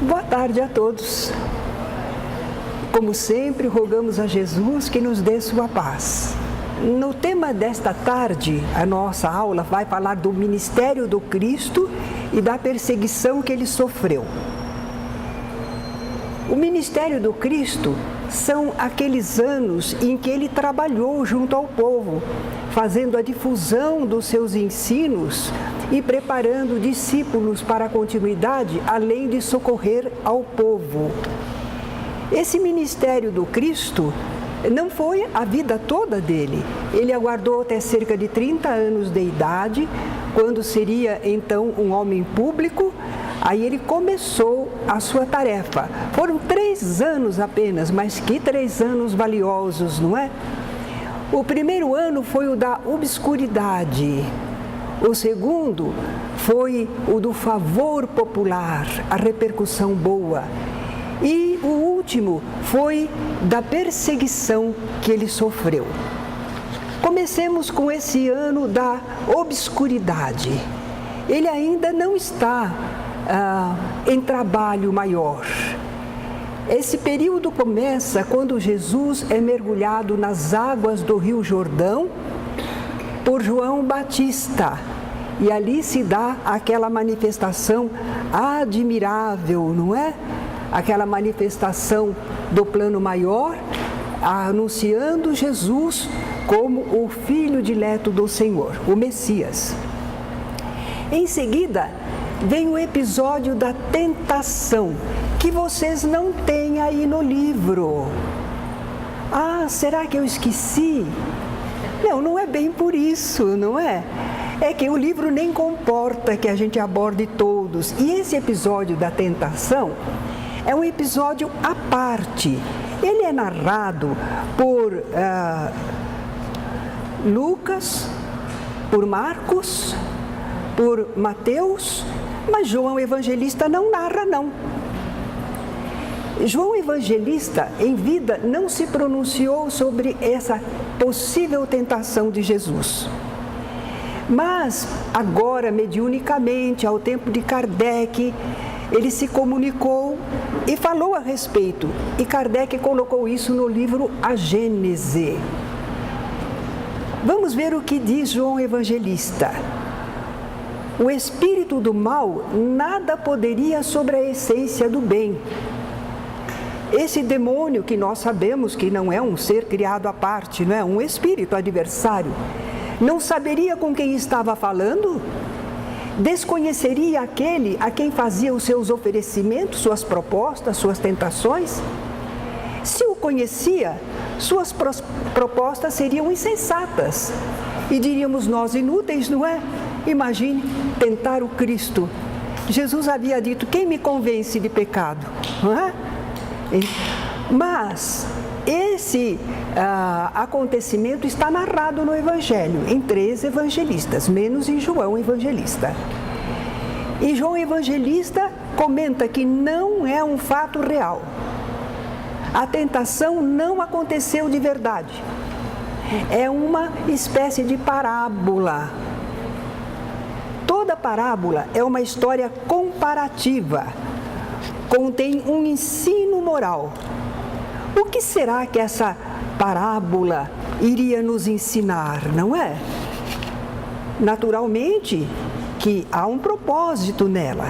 Boa tarde a todos. Como sempre, rogamos a Jesus que nos dê sua paz. No tema desta tarde, a nossa aula vai falar do ministério do Cristo e da perseguição que ele sofreu. O ministério do Cristo são aqueles anos em que ele trabalhou junto ao povo, fazendo a difusão dos seus ensinos e preparando discípulos para a continuidade, além de socorrer ao povo. Esse ministério do Cristo não foi a vida toda dele. Ele aguardou até cerca de 30 anos de idade, quando seria então um homem público. Aí ele começou a sua tarefa. Foram 3 anos apenas, mas que 3 anos valiosos, não é? O primeiro ano foi o da obscuridade. O segundo foi o do favor popular, a repercussão boa. E o último foi da perseguição que ele sofreu. Comecemos com esse ano da obscuridade. Ele ainda não está em trabalho maior. Esse período começa quando Jesus é mergulhado nas águas do Rio Jordão por João Batista. E ali se dá aquela manifestação admirável, não é? Aquela manifestação do plano maior, anunciando Jesus como o Filho dileto do Senhor, o Messias. Em seguida, vem o episódio da tentação, que vocês não têm aí no livro. Ah, será que eu esqueci? Não, não é bem por isso, não é? É que o livro nem comporta que a gente aborde todos. E esse episódio da tentação é um episódio à parte. Ele é narrado por Lucas, por Marcos, por Mateus, mas João Evangelista não narra, não. João Evangelista, em vida, não se pronunciou sobre essa possível tentação de Jesus. Mas, agora, mediunicamente, ao tempo de Kardec, ele se comunicou e falou a respeito. E Kardec colocou isso no livro A Gênese. Vamos ver o que diz João Evangelista. O espírito do mal nada poderia sobre a essência do bem. Esse demônio que nós sabemos que não é um ser criado à parte, não é um espírito adversário, não saberia com quem estava falando? Desconheceria aquele a quem fazia os seus oferecimentos, suas propostas, suas tentações? Se o conhecia, suas propostas seriam insensatas e diríamos nós inúteis, não é? Imagine tentar o Cristo. Jesus havia dito: quem me convence de pecado? Não é? Mas esse acontecimento está narrado no Evangelho, em 3 evangelistas, menos em João Evangelista. E João Evangelista comenta que não é um fato real. A tentação não aconteceu de verdade. É uma espécie de parábola. Toda parábola é uma história comparativa, contém um ensino moral. O que será que essa parábola iria nos ensinar, não é? Naturalmente que há um propósito nela.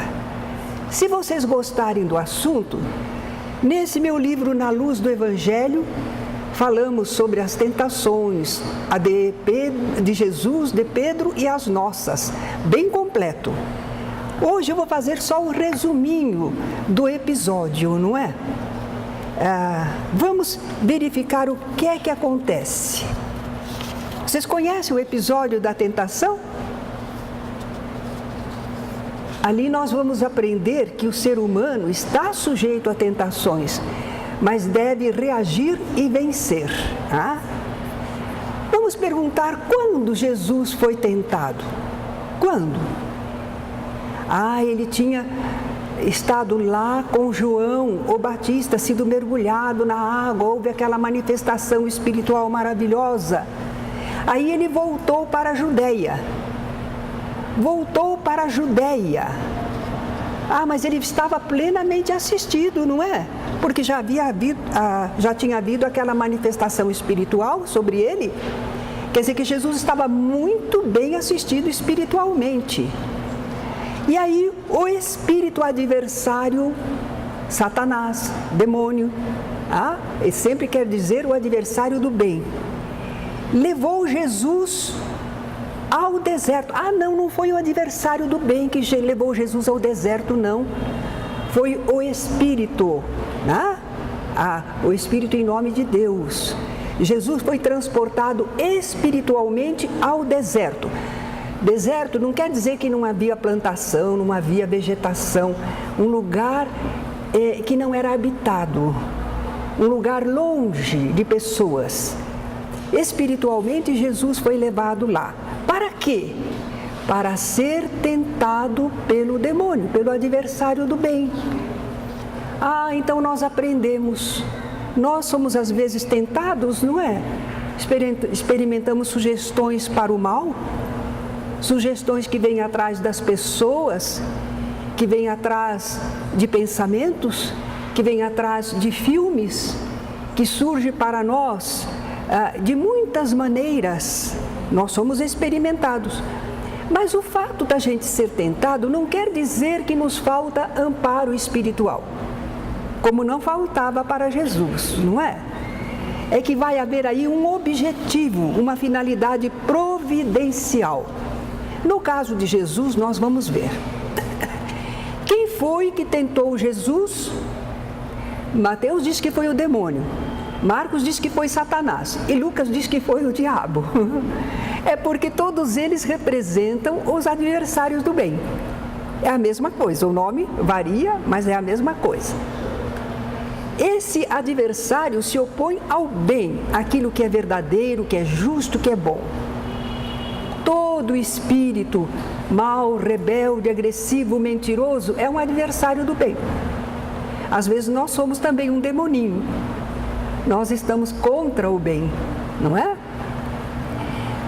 Se vocês gostarem do assunto, nesse meu livro Na Luz do Evangelho, falamos sobre as tentações, a de Jesus, de Pedro e as nossas, bem completo. Hoje eu vou fazer só um resuminho do episódio, não é? Vamos verificar o que é que acontece. Vocês conhecem o episódio da tentação? Ali nós vamos aprender que o ser humano está sujeito a tentações, mas deve reagir e vencer. Vamos perguntar quando Jesus foi tentado. Quando? Ele tinha estado lá com João, o Batista, sido mergulhado na água, houve aquela manifestação espiritual maravilhosa. Aí ele voltou para a Judéia. Ah, mas ele estava plenamente assistido, não é? Porque já tinha havido aquela manifestação espiritual sobre ele. Quer dizer que Jesus estava muito bem assistido espiritualmente. E aí o espírito adversário, Satanás, demônio, ele sempre quer dizer o adversário do bem, levou Jesus ao deserto. Não foi o adversário do bem que levou Jesus ao deserto, não. Foi o Espírito, o Espírito em nome de Deus. Jesus foi transportado espiritualmente ao deserto. Deserto não quer dizer que não havia plantação, não havia vegetação. Um lugar que não era habitado. Um lugar longe de pessoas. Espiritualmente, Jesus foi levado lá. Para quê? Para ser tentado pelo demônio, pelo adversário do bem. Então nós aprendemos. Nós somos às vezes tentados, não é? Experimentamos sugestões para o mal, sugestões que vêm atrás das pessoas, que vêm atrás de pensamentos, que vêm atrás de filmes, que surge para nós de muitas maneiras. Nós somos experimentados. Mas o fato da gente ser tentado não quer dizer que nos falta amparo espiritual, como não faltava para Jesus, não é? É que vai haver aí um objetivo, uma finalidade providencial. No caso de Jesus, nós vamos ver. Quem foi que tentou Jesus? Mateus diz que foi o demônio. Marcos diz que foi Satanás e Lucas diz que foi o diabo. É porque todos eles representam os adversários do bem. É a mesma coisa, o nome varia, mas é a mesma coisa. Esse adversário se opõe ao bem, aquilo que é verdadeiro, que é justo, que é bom. Todo espírito mau, rebelde, agressivo, mentiroso é um adversário do bem. Às vezes nós somos também um demoninho. Nós estamos contra o bem, não é?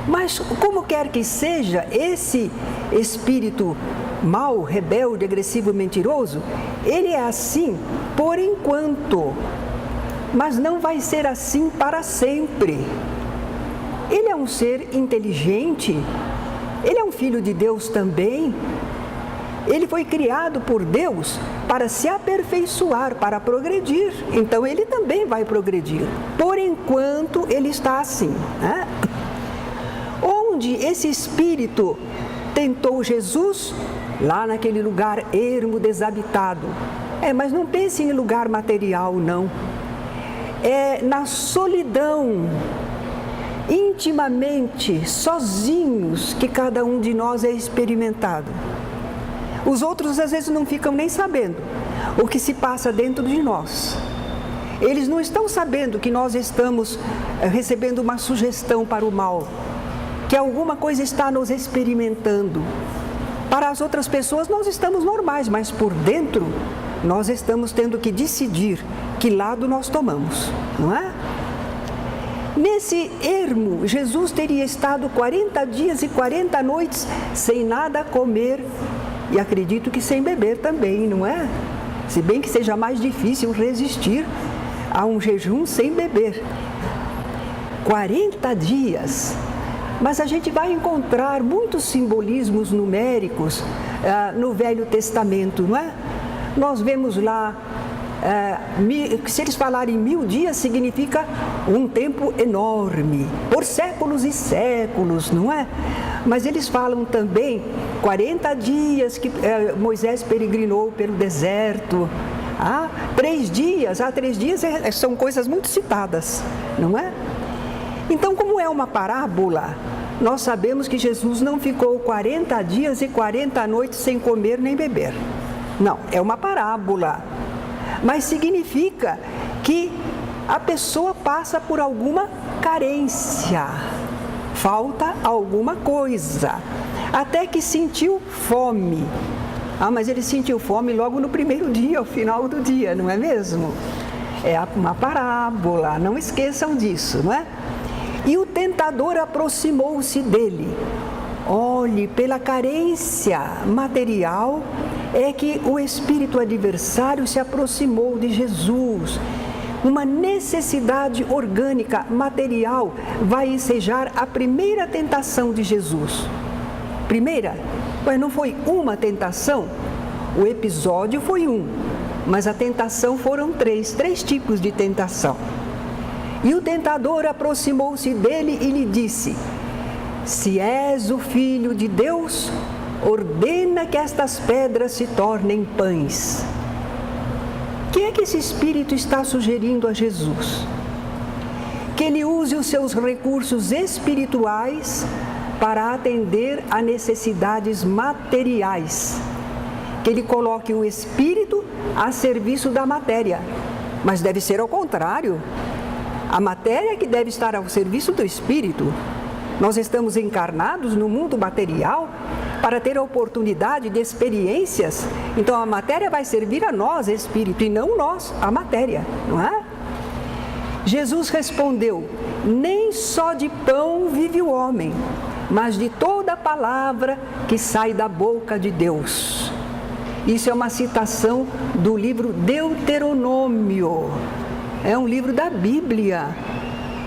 Mas como quer que seja, esse espírito mau, rebelde, agressivo, mentiroso, ele é assim por enquanto, mas não vai ser assim para sempre. Ele é um ser inteligente, ele é um filho de Deus também. Ele foi criado por Deus para se aperfeiçoar, para progredir. Então ele também vai progredir. Por enquanto ele está assim, né? Onde esse espírito tentou Jesus? Lá naquele lugar ermo, desabitado. Mas não pense em lugar material, não. É na solidão, intimamente, sozinhos, que cada um de nós é experimentado. Os outros às vezes não ficam nem sabendo o que se passa dentro de nós. Eles não estão sabendo que nós estamos recebendo uma sugestão para o mal, que alguma coisa está nos experimentando. Para as outras pessoas nós estamos normais, mas por dentro nós estamos tendo que decidir que lado nós tomamos, não é? Nesse ermo, Jesus teria estado 40 dias e 40 noites sem nada comer e acredito que sem beber também, não é? Se bem que seja mais difícil resistir a um jejum sem beber. 40 dias. Mas a gente vai encontrar muitos simbolismos numéricos no Velho Testamento, não é? Nós vemos lá, se eles falarem 1000 dias, significa um tempo enorme, por séculos e séculos, não é? Mas eles falam também 40 dias que Moisés peregrinou pelo deserto. 3 dias, 3 dias são coisas muito citadas, não é? Então, como é uma parábola, nós sabemos que Jesus não ficou 40 dias e 40 noites sem comer nem beber. Não, é uma parábola. Mas significa que a pessoa passa por alguma carência, falta alguma coisa, até que sentiu fome. Mas ele sentiu fome logo no primeiro dia, ao final do dia, não é mesmo? É uma parábola, não esqueçam disso, não é? E o tentador aproximou-se dele. Olhe, pela carência material, é que o espírito adversário se aproximou de Jesus. Uma necessidade orgânica, material, vai ensejar a primeira tentação de Jesus. Primeira, mas não foi uma tentação, o episódio foi um, mas a tentação foram três tipos de tentação. E o tentador aproximou-se dele e lhe disse: se és o Filho de Deus, ordena que estas pedras se tornem pães. O que é que esse espírito está sugerindo a Jesus? Que ele use os seus recursos espirituais para atender a necessidades materiais. Que ele coloque o espírito a serviço da matéria. Mas deve ser ao contrário. A matéria é que deve estar ao serviço do espírito. Nós estamos encarnados no mundo material para ter a oportunidade de experiências. Então a matéria vai servir a nós, espírito, e não nós, a matéria, não é? Jesus respondeu: nem só de pão vive o homem, mas de toda palavra que sai da boca de Deus. Isso é uma citação do livro Deuteronômio. É um livro da Bíblia.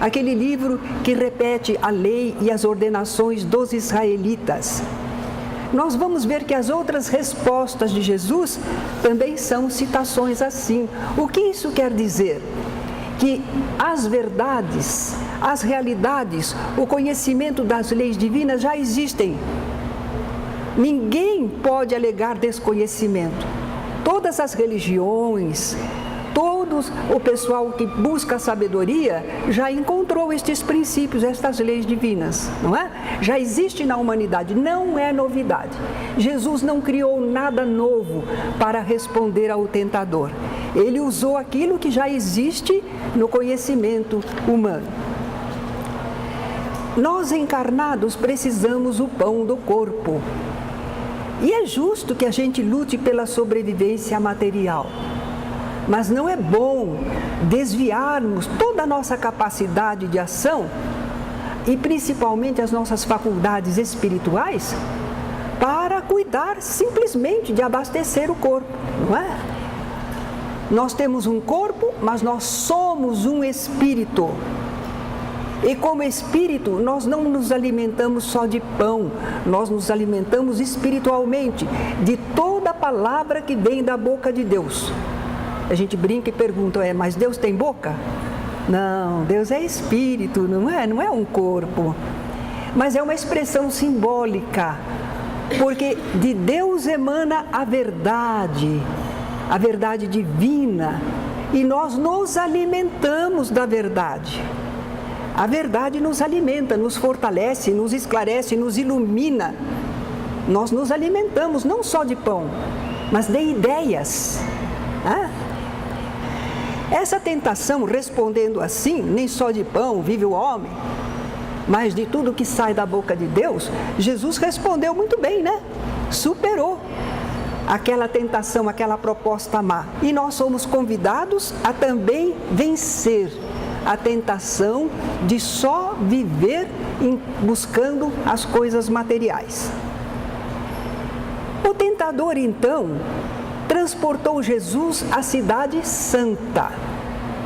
Aquele livro que repete a lei e as ordenações dos israelitas. Nós vamos ver que as outras respostas de Jesus também são citações assim. O que isso quer dizer? Que as verdades, as realidades, o conhecimento das leis divinas já existem. Ninguém pode alegar desconhecimento. Todas as religiões, todo o pessoal que busca a sabedoria já encontrou estes princípios, estas leis divinas, não é? Já existe na humanidade, não é novidade. Jesus não criou nada novo para responder ao tentador. Ele usou aquilo que já existe no conhecimento humano. Nós encarnados precisamos do pão do corpo. E é justo que a gente lute pela sobrevivência material. Mas não é bom desviarmos toda a nossa capacidade de ação e principalmente as nossas faculdades espirituais para cuidar simplesmente de abastecer o corpo, não é? Nós temos um corpo, mas nós somos um espírito. E como espírito, nós não nos alimentamos só de pão, nós nos alimentamos espiritualmente de toda a palavra que vem da boca de Deus. A gente brinca e pergunta: mas Deus tem boca? Não, Deus é espírito, não é um corpo. Mas é uma expressão simbólica, porque de Deus emana a verdade divina, e nós nos alimentamos da verdade. A verdade nos alimenta, nos fortalece, nos esclarece, nos ilumina. Nós nos alimentamos não só de pão, mas de ideias. Essa tentação, respondendo assim: nem só de pão vive o homem, mas de tudo que sai da boca de Deus, Jesus respondeu muito bem, né? Superou aquela tentação, aquela proposta má. E nós somos convidados a também vencer a tentação de só viver buscando as coisas materiais. O tentador, então, transportou Jesus à cidade santa.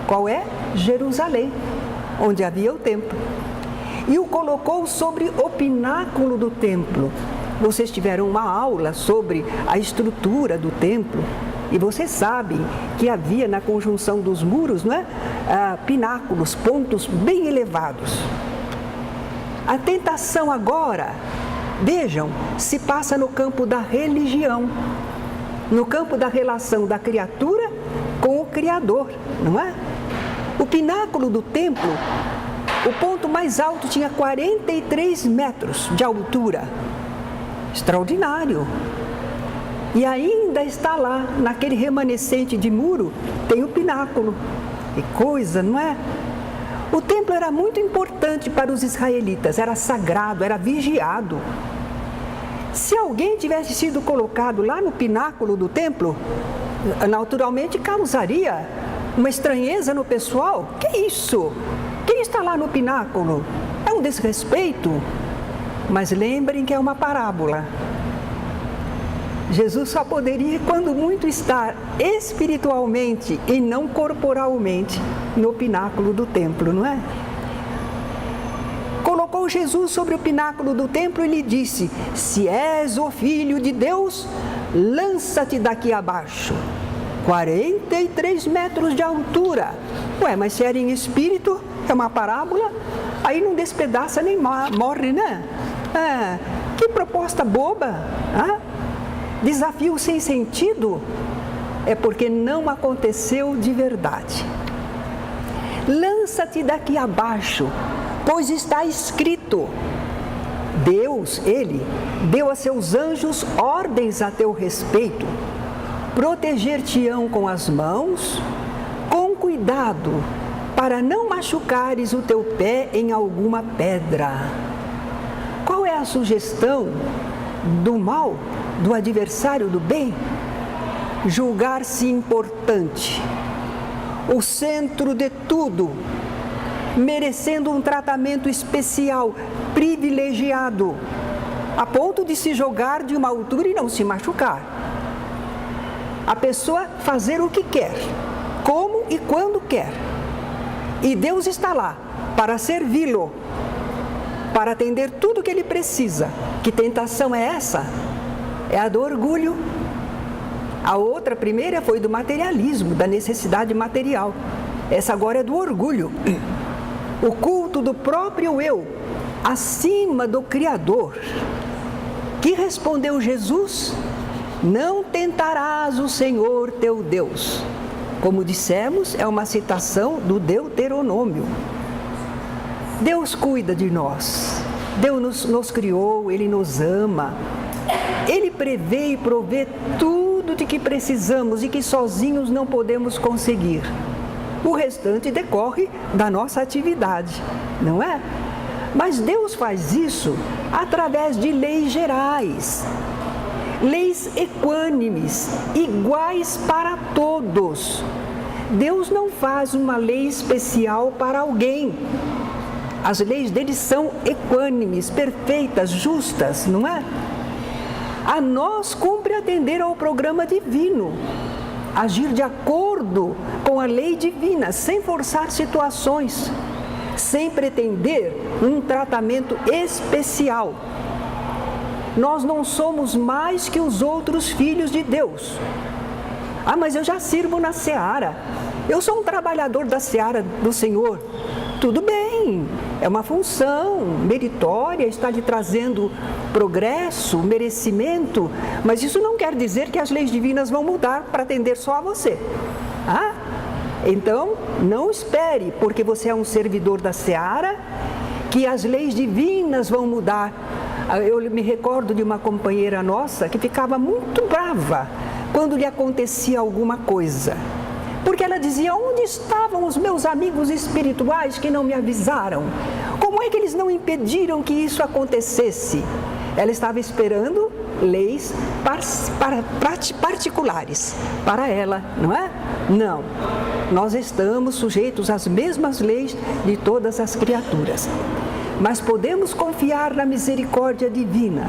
Qual é? Jerusalém, onde havia o templo. E o colocou sobre o pináculo do templo. Vocês tiveram uma aula sobre a estrutura do templo. E vocês sabem que havia na conjunção dos muros, não é? Pináculos, pontos bem elevados. A tentação agora, vejam, se passa no campo da religião, no campo da relação da criatura com o Criador, não é? O pináculo do templo, o ponto mais alto tinha 43 metros de altura. Extraordinário. E ainda está lá, naquele remanescente de muro, tem o pináculo. Que coisa, não é? O templo era muito importante para os israelitas, era sagrado, era vigiado. Se alguém tivesse sido colocado lá no pináculo do templo, naturalmente causaria uma estranheza no pessoal. Que isso? Quem está lá no pináculo? É um desrespeito. Mas lembrem que é uma parábola. Jesus só poderia, quando muito, estar espiritualmente e não corporalmente no pináculo do templo, não é? Colocou Jesus sobre o pináculo do templo e lhe disse: se és o Filho de Deus, lança-te daqui abaixo. 43 metros de altura. Ué, mas se era em espírito, é uma parábola, aí não despedaça nem morre, né? Que proposta boba! Desafio sem sentido? É porque não aconteceu de verdade. Lança-te daqui abaixo, pois está escrito: Deus, Ele, deu a seus anjos ordens a teu respeito, proteger-te-ão com as mãos, com cuidado, para não machucares o teu pé em alguma pedra. Qual é a sugestão do mal, do adversário do bem? Julgar-se importante, o centro de tudo, merecendo um tratamento especial, privilegiado, a ponto de se jogar de uma altura e não se machucar. A pessoa fazer o que quer, como e quando quer. E Deus está lá para servi-lo, para atender tudo o que ele precisa. Que tentação é essa? É a do orgulho. A outra, a primeira, foi do materialismo, da necessidade material. Essa agora é do orgulho. O culto do próprio eu, acima do Criador. Que respondeu Jesus? Não tentarás o Senhor teu Deus. Como dissemos, é uma citação do Deuteronômio. Deus cuida de nós. Deus nos criou, Ele nos ama. Ele prevê e provê tudo de que precisamos e que sozinhos não podemos conseguir. O restante decorre da nossa atividade, não é? Mas Deus faz isso através de leis gerais, leis equânimes, iguais para todos. Deus não faz uma lei especial para alguém. As leis dele são equânimes, perfeitas, justas, não é? A nós cumpre atender ao programa divino, agir de acordo com a lei divina, sem forçar situações, sem pretender um tratamento especial. Nós não somos mais que os outros filhos de Deus. Mas eu já sirvo na seara, eu sou um trabalhador da seara do Senhor. Tudo bem, é uma função meritória, está lhe trazendo progresso, merecimento, mas isso não quer dizer que as leis divinas vão mudar para atender só a você. Então, não espere, porque você é um servidor da seara, que as leis divinas vão mudar. Eu me recordo de uma companheira nossa que ficava muito brava quando lhe acontecia alguma coisa. Porque ela dizia: onde estavam os meus amigos espirituais que não me avisaram? Como é que eles não impediram que isso acontecesse? Ela estava esperando leis particulares para ela, não é? Não, nós estamos sujeitos às mesmas leis de todas as criaturas. Mas podemos confiar na misericórdia divina.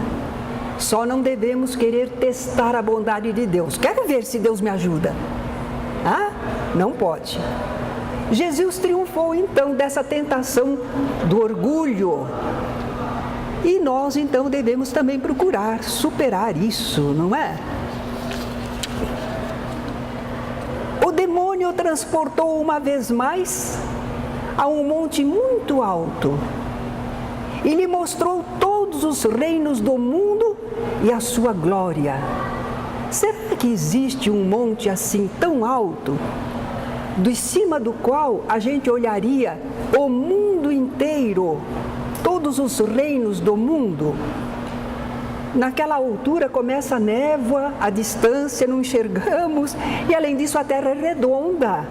Só não devemos querer testar a bondade de Deus. Quero ver se Deus me ajuda. Não pode. Jesus triunfou então dessa tentação do orgulho. E nós então devemos também procurar superar isso, não é? O demônio o transportou uma vez mais a um monte muito alto e lhe mostrou todos os reinos do mundo e a sua glória. Será que existe um monte assim tão alto, de cima do qual a gente olharia o mundo inteiro, todos os reinos do mundo? Naquela altura começa a névoa, a distância, não enxergamos, e além disso a Terra é redonda.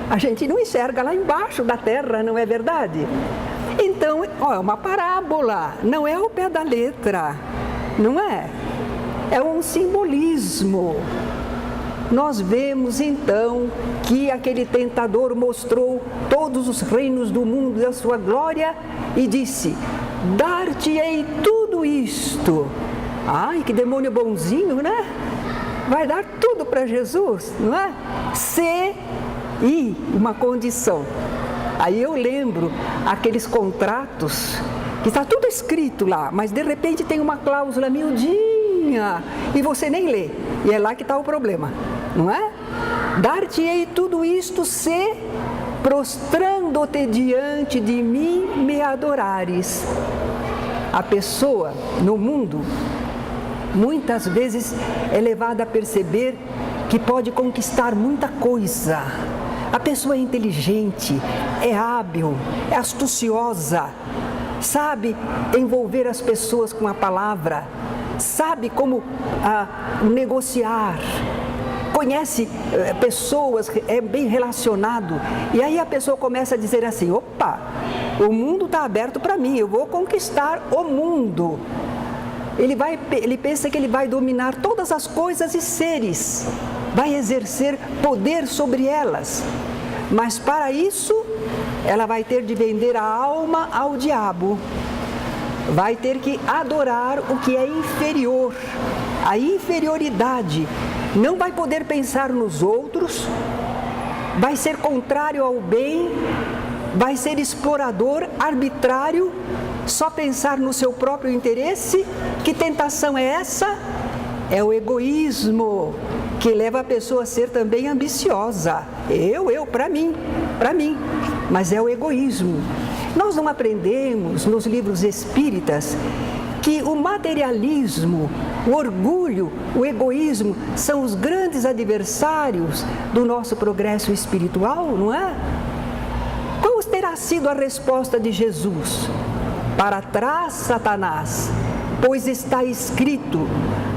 A gente não enxerga lá embaixo da Terra, não é verdade? Então, é uma parábola, não é ao pé da letra, não é? É um simbolismo. Nós vemos então que aquele tentador mostrou todos os reinos do mundo e a sua glória e disse: dar-te-ei tudo isto Ai, que demônio bonzinho, né? Vai dar tudo para Jesus, não é? Se e uma condição. Aí eu lembro aqueles contratos que está tudo escrito lá, mas de repente tem uma cláusula miudinha e você nem lê. E é lá que está o problema, não é? Dar-te-ei tudo isto se, prostrando-te diante de mim, me adorares. A pessoa no mundo, muitas vezes é levada a perceber que pode conquistar muita coisa. A pessoa é inteligente, é hábil, é astuciosa, sabe envolver as pessoas com a palavra, sabe como negociar, conhece pessoas, é bem relacionado. E aí a pessoa começa a dizer assim, opa, o mundo está aberto para mim, eu vou conquistar o mundo. Ele pensa que ele vai dominar todas as coisas e seres, vai exercer poder sobre elas. Mas para isso, ela vai ter de vender a alma ao diabo. Vai ter que adorar o que é inferior, a inferioridade. Não vai poder pensar nos outros, vai ser contrário ao bem, vai ser explorador, arbitrário, só pensar no seu próprio interesse. Que tentação é essa? É o egoísmo, que leva a pessoa a ser também ambiciosa. Para mim. Mas é o egoísmo. Nós não aprendemos nos livros espíritas que o materialismo, o orgulho, o egoísmo são os grandes adversários do nosso progresso espiritual, não é? Qual terá sido a resposta de Jesus? Para trás, Satanás, pois está escrito,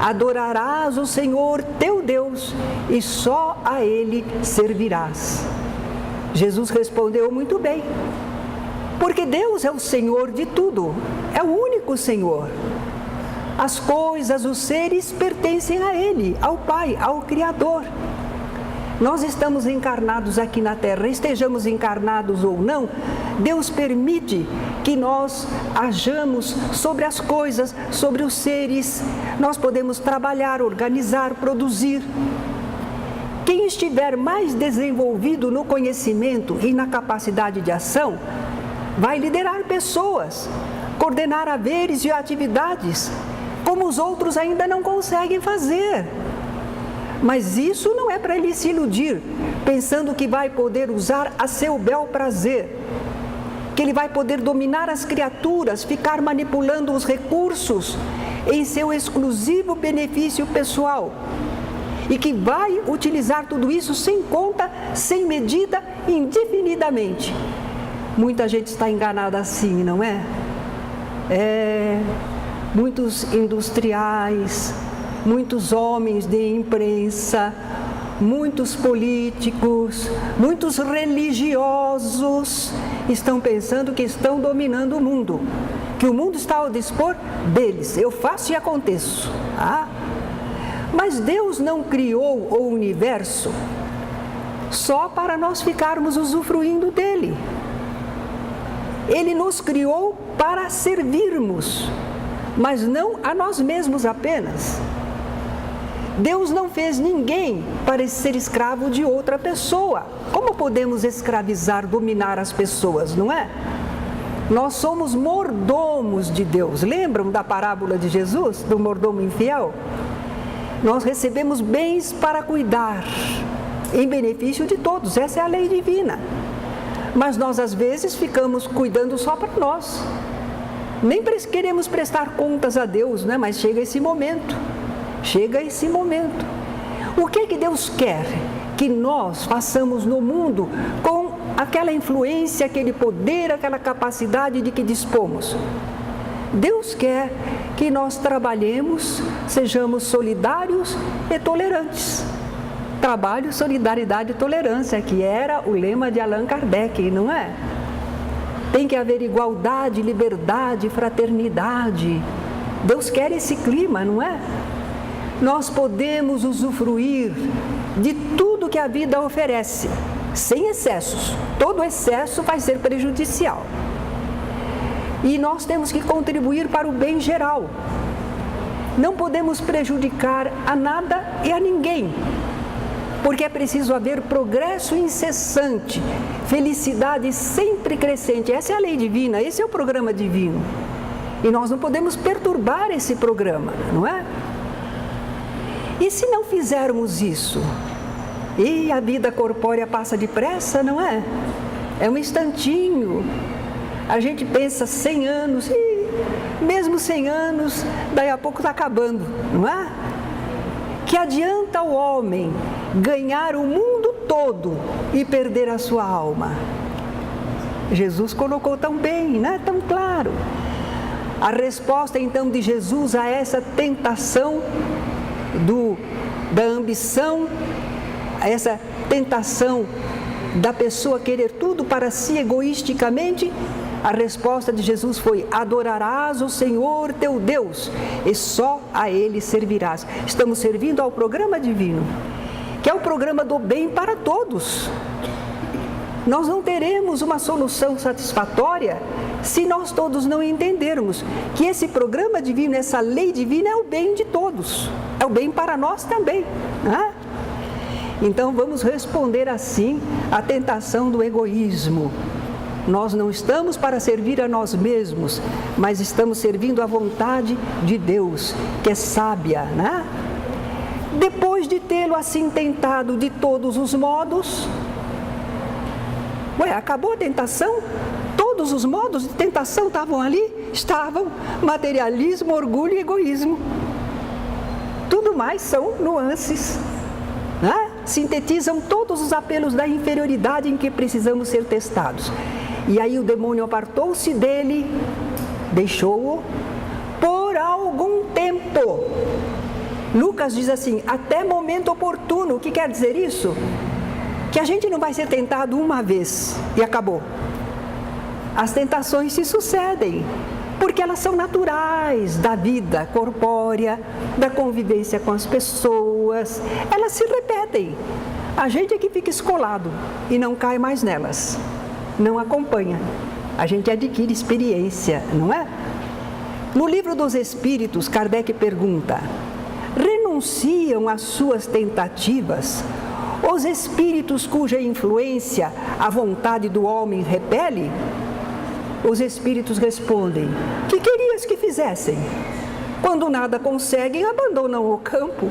adorarás o Senhor teu Deus e só a Ele servirás. Jesus respondeu muito bem, porque Deus é o Senhor de tudo, é o único Senhor. As coisas, os seres pertencem a Ele, ao Pai, ao Criador. Nós estamos encarnados aqui na Terra, estejamos encarnados ou não, Deus permite que nós hajamos sobre as coisas, sobre os seres. Nós podemos trabalhar, organizar, produzir. Quem estiver mais desenvolvido no conhecimento e na capacidade de ação, vai liderar pessoas, coordenar haveres e atividades, como os outros ainda não conseguem fazer. Mas isso não é para ele se iludir, pensando que vai poder usar a seu bel prazer, que ele vai poder dominar as criaturas, ficar manipulando os recursos em seu exclusivo benefício pessoal, e que vai utilizar tudo isso sem conta, sem medida, indefinidamente. Muita gente está enganada assim, não é? Muitos industriais, muitos homens de imprensa, muitos políticos, muitos religiosos estão pensando que estão dominando o mundo, que o mundo está ao dispor deles. Eu faço e aconteço. Mas Deus não criou o universo só para nós ficarmos usufruindo dele. Ele nos criou para servirmos, mas não a nós mesmos apenas. Deus não fez ninguém para ser escravo de outra pessoa. Como podemos escravizar, dominar as pessoas, não é? Nós somos mordomos de Deus. Lembram da parábola de Jesus, do mordomo infiel? Nós recebemos bens para cuidar, em benefício de todos. Essa é a lei divina. Mas nós, às vezes, ficamos cuidando só para nós. Nem queremos prestar contas a Deus, né? Mas chega esse momento. O que Deus quer? Que nós façamos no mundo com aquela influência, aquele poder, aquela capacidade de que dispomos. Deus quer que nós trabalhemos, sejamos solidários e tolerantes. Trabalho, solidariedade e tolerância, que era o lema de Allan Kardec, não é? Tem que haver igualdade, liberdade, fraternidade. Deus quer esse clima, não é? Nós podemos usufruir de tudo que a vida oferece, sem excessos. Todo excesso vai ser prejudicial. E nós temos que contribuir para o bem geral. não podemos prejudicar a nada e a ninguém, porque é preciso haver progresso incessante, felicidade sempre crescente. Essa é a lei divina, esse é o programa divino. E nós não podemos perturbar esse programa, não é? E se não fizermos isso? E a vida corpórea passa depressa, não é? É um instantinho. A gente pensa 100 anos, e mesmo 100 anos, daí a pouco está acabando, não é? Que adianta o homem ganhar o mundo todo e perder a sua alma? Jesus colocou tão bem, né? Tão claro. A resposta então de Jesus a essa tentação da ambição, a essa tentação da pessoa querer tudo para si egoisticamente, a resposta de Jesus foi: adorarás o Senhor teu Deus e só a Ele servirás. Estamos servindo ao programa divino, que é o programa do bem para todos. Nós não teremos uma solução satisfatória se nós todos não entendermos que esse programa divino, essa lei divina é o bem de todos, é o bem para nós também, né? Então vamos responder assim à tentação do egoísmo. Nós não estamos para servir a nós mesmos, mas estamos servindo a vontade de Deus, que é sábia, né? Depois de tê-lo assim tentado de todos os modos, acabou a tentação? Todos os modos de tentação estavam ali? Estavam. Materialismo, orgulho e egoísmo. Tudo mais são nuances, né? Sintetizam todos os apelos da inferioridade em que precisamos ser testados. E aí o demônio apartou-se dele, deixou-o por algum tempo. Lucas diz assim, até momento oportuno. O que quer dizer isso? Que a gente não vai ser tentado uma vez e acabou. As tentações se sucedem, porque elas são naturais da vida corpórea, da convivência com as pessoas. Elas se repetem. A gente é que fica escolado e não cai mais nelas, não acompanha. A gente adquire experiência, não é? No livro dos Espíritos, Kardec pergunta: renunciam às suas tentativas os espíritos cuja influência a vontade do homem repele? Os espíritos respondem: que querias que fizessem? Quando nada conseguem, abandonam o campo.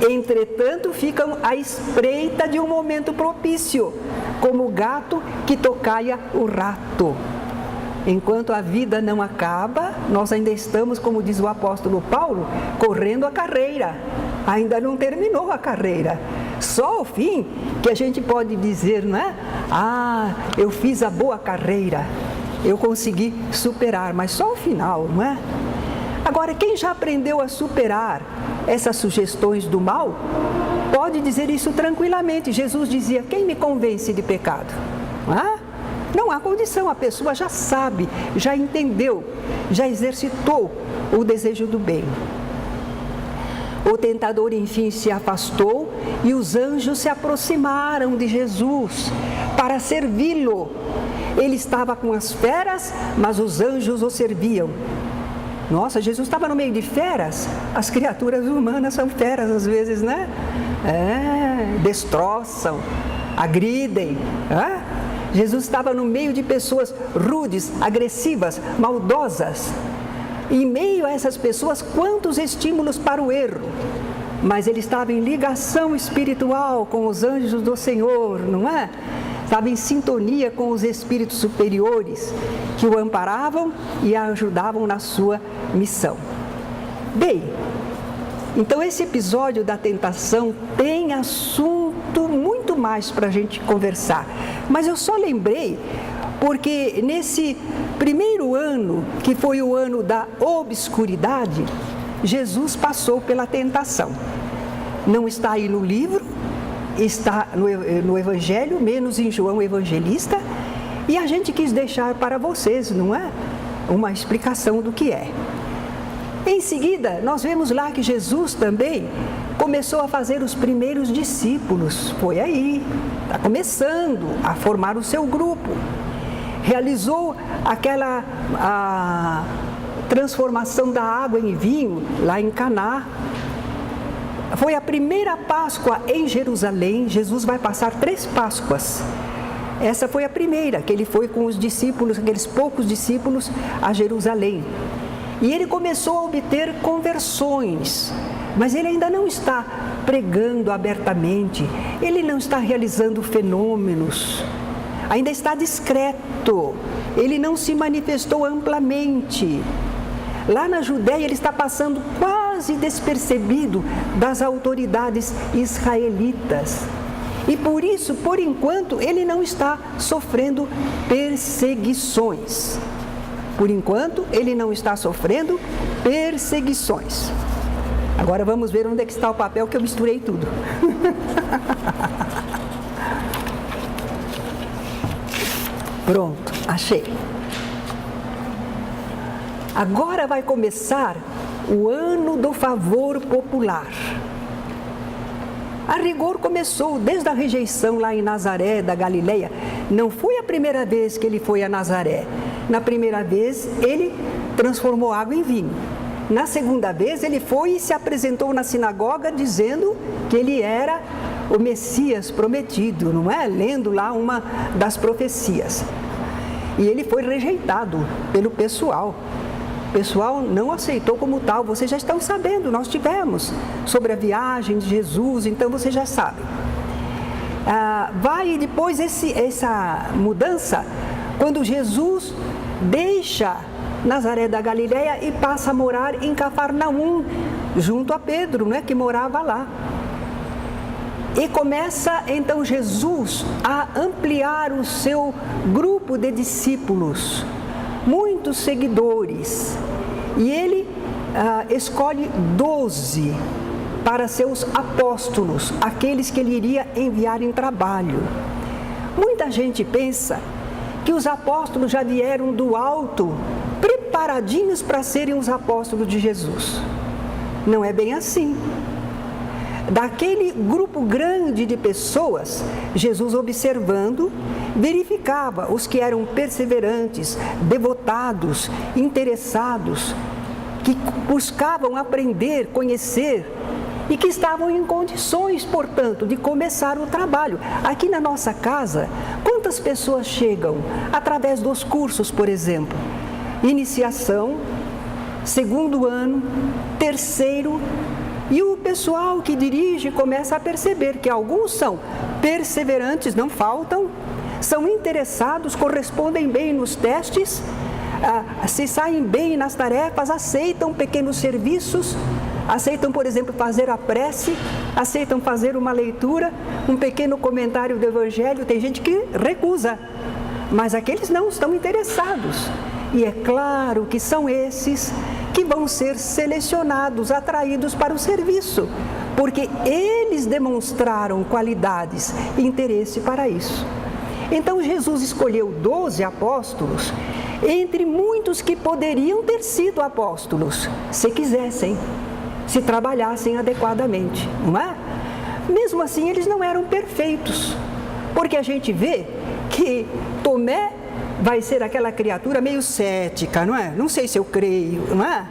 Entretanto, ficam à espreita de um momento propício, como o gato que tocaia o rato. Enquanto a vida não acaba, nós ainda estamos, como diz o apóstolo Paulo, correndo a carreira. Ainda não terminou a carreira. Só ao fim que a gente pode dizer, não é? Ah, eu fiz a boa carreira, eu consegui superar, mas só ao final, não é? Agora, quem já aprendeu a superar essas sugestões do mal, pode dizer isso tranquilamente. Jesus dizia, quem me convence de pecado? Não há condição, a pessoa já sabe, já entendeu, já exercitou o desejo do bem. O tentador, enfim, se afastou e os anjos se aproximaram de Jesus para servi-lo. Ele estava com as feras, mas os anjos o serviam. Nossa, Jesus estava no meio de feras? As criaturas humanas são feras às vezes, né? Destroçam, agridem. Jesus estava no meio de pessoas rudes, agressivas, maldosas. Em meio a essas pessoas, quantos estímulos para o erro. Mas ele estava em ligação espiritual com os anjos do Senhor, não é? Estava em sintonia com os espíritos superiores que o amparavam e a ajudavam na sua missão. Bem, então esse episódio da tentação tem assunto muito mais para a gente conversar. Mas eu só lembrei porque nesse primeiro ano, que foi o ano da obscuridade, Jesus passou pela tentação. Não está aí no livro, está no Evangelho, menos em João Evangelista, e a gente quis deixar para vocês, não é? Uma explicação do que é. Em seguida, nós vemos lá que Jesus também começou a fazer os primeiros discípulos. Foi aí, está começando a formar o seu grupo. Realizou transformação da água em vinho lá em Caná. Foi a primeira Páscoa em Jerusalém. Jesus vai passar 3 Páscoas. Essa foi a primeira, que ele foi com os discípulos, aqueles poucos discípulos, a Jerusalém. E ele começou a obter conversões, mas ele ainda não está pregando abertamente, ele não está realizando fenômenos, ainda está discreto, ele não se manifestou amplamente. Lá na Judéia ele está passando quase despercebido das autoridades israelitas. E por isso, por enquanto, ele não está sofrendo perseguições. Por enquanto, ele não está sofrendo perseguições. Agora vamos ver onde é que está o papel, que eu misturei tudo. Pronto, achei. Agora vai começar o ano do favor popular. A rigor começou desde a rejeição lá em Nazaré, da Galileia. Não foi a primeira vez que ele foi a Nazaré. Na primeira vez, ele transformou água em vinho. Na segunda vez, ele foi e se apresentou na sinagoga dizendo que ele era o Messias prometido, não é? Lendo lá uma das profecias. E ele foi rejeitado pelo pessoal. O pessoal não aceitou como tal. Vocês já estão sabendo, nós tivemos sobre a viagem de Jesus, então vocês já sabem. Vai depois essa mudança, quando Jesus deixa Nazaré da Galileia e passa a morar em Cafarnaum, junto a Pedro, né, que morava lá. E começa então Jesus a ampliar o seu grupo de discípulos, muitos seguidores, e ele escolhe 12 para seus apóstolos, aqueles que ele iria enviar em trabalho. Muita gente pensa que os apóstolos já vieram do alto, preparadinhos para serem os apóstolos de Jesus. Não é bem assim. Daquele grupo grande de pessoas, Jesus, observando, verificava os que eram perseverantes, devotados, interessados, que buscavam aprender, conhecer e que estavam em condições, portanto, de começar o trabalho. Aqui na nossa casa, quantas pessoas chegam através dos cursos, por exemplo? Iniciação, 2º ano, 3º. E o pessoal que dirige começa a perceber que alguns são perseverantes, não faltam, são interessados, correspondem bem nos testes, se saem bem nas tarefas, aceitam pequenos serviços, aceitam, por exemplo, fazer a prece, aceitam fazer uma leitura, um pequeno comentário do Evangelho. Tem gente que recusa, mas aqueles não estão interessados. E é claro que são esses que vão ser selecionados, atraídos para o serviço, porque eles demonstraram qualidades e interesse para isso. Então Jesus escolheu 12 apóstolos, entre muitos que poderiam ter sido apóstolos, se quisessem, se trabalhassem adequadamente, não é? Mesmo assim, eles não eram perfeitos, porque a gente vê que Tomé vai ser aquela criatura meio cética, não é? Não sei se eu creio, não é?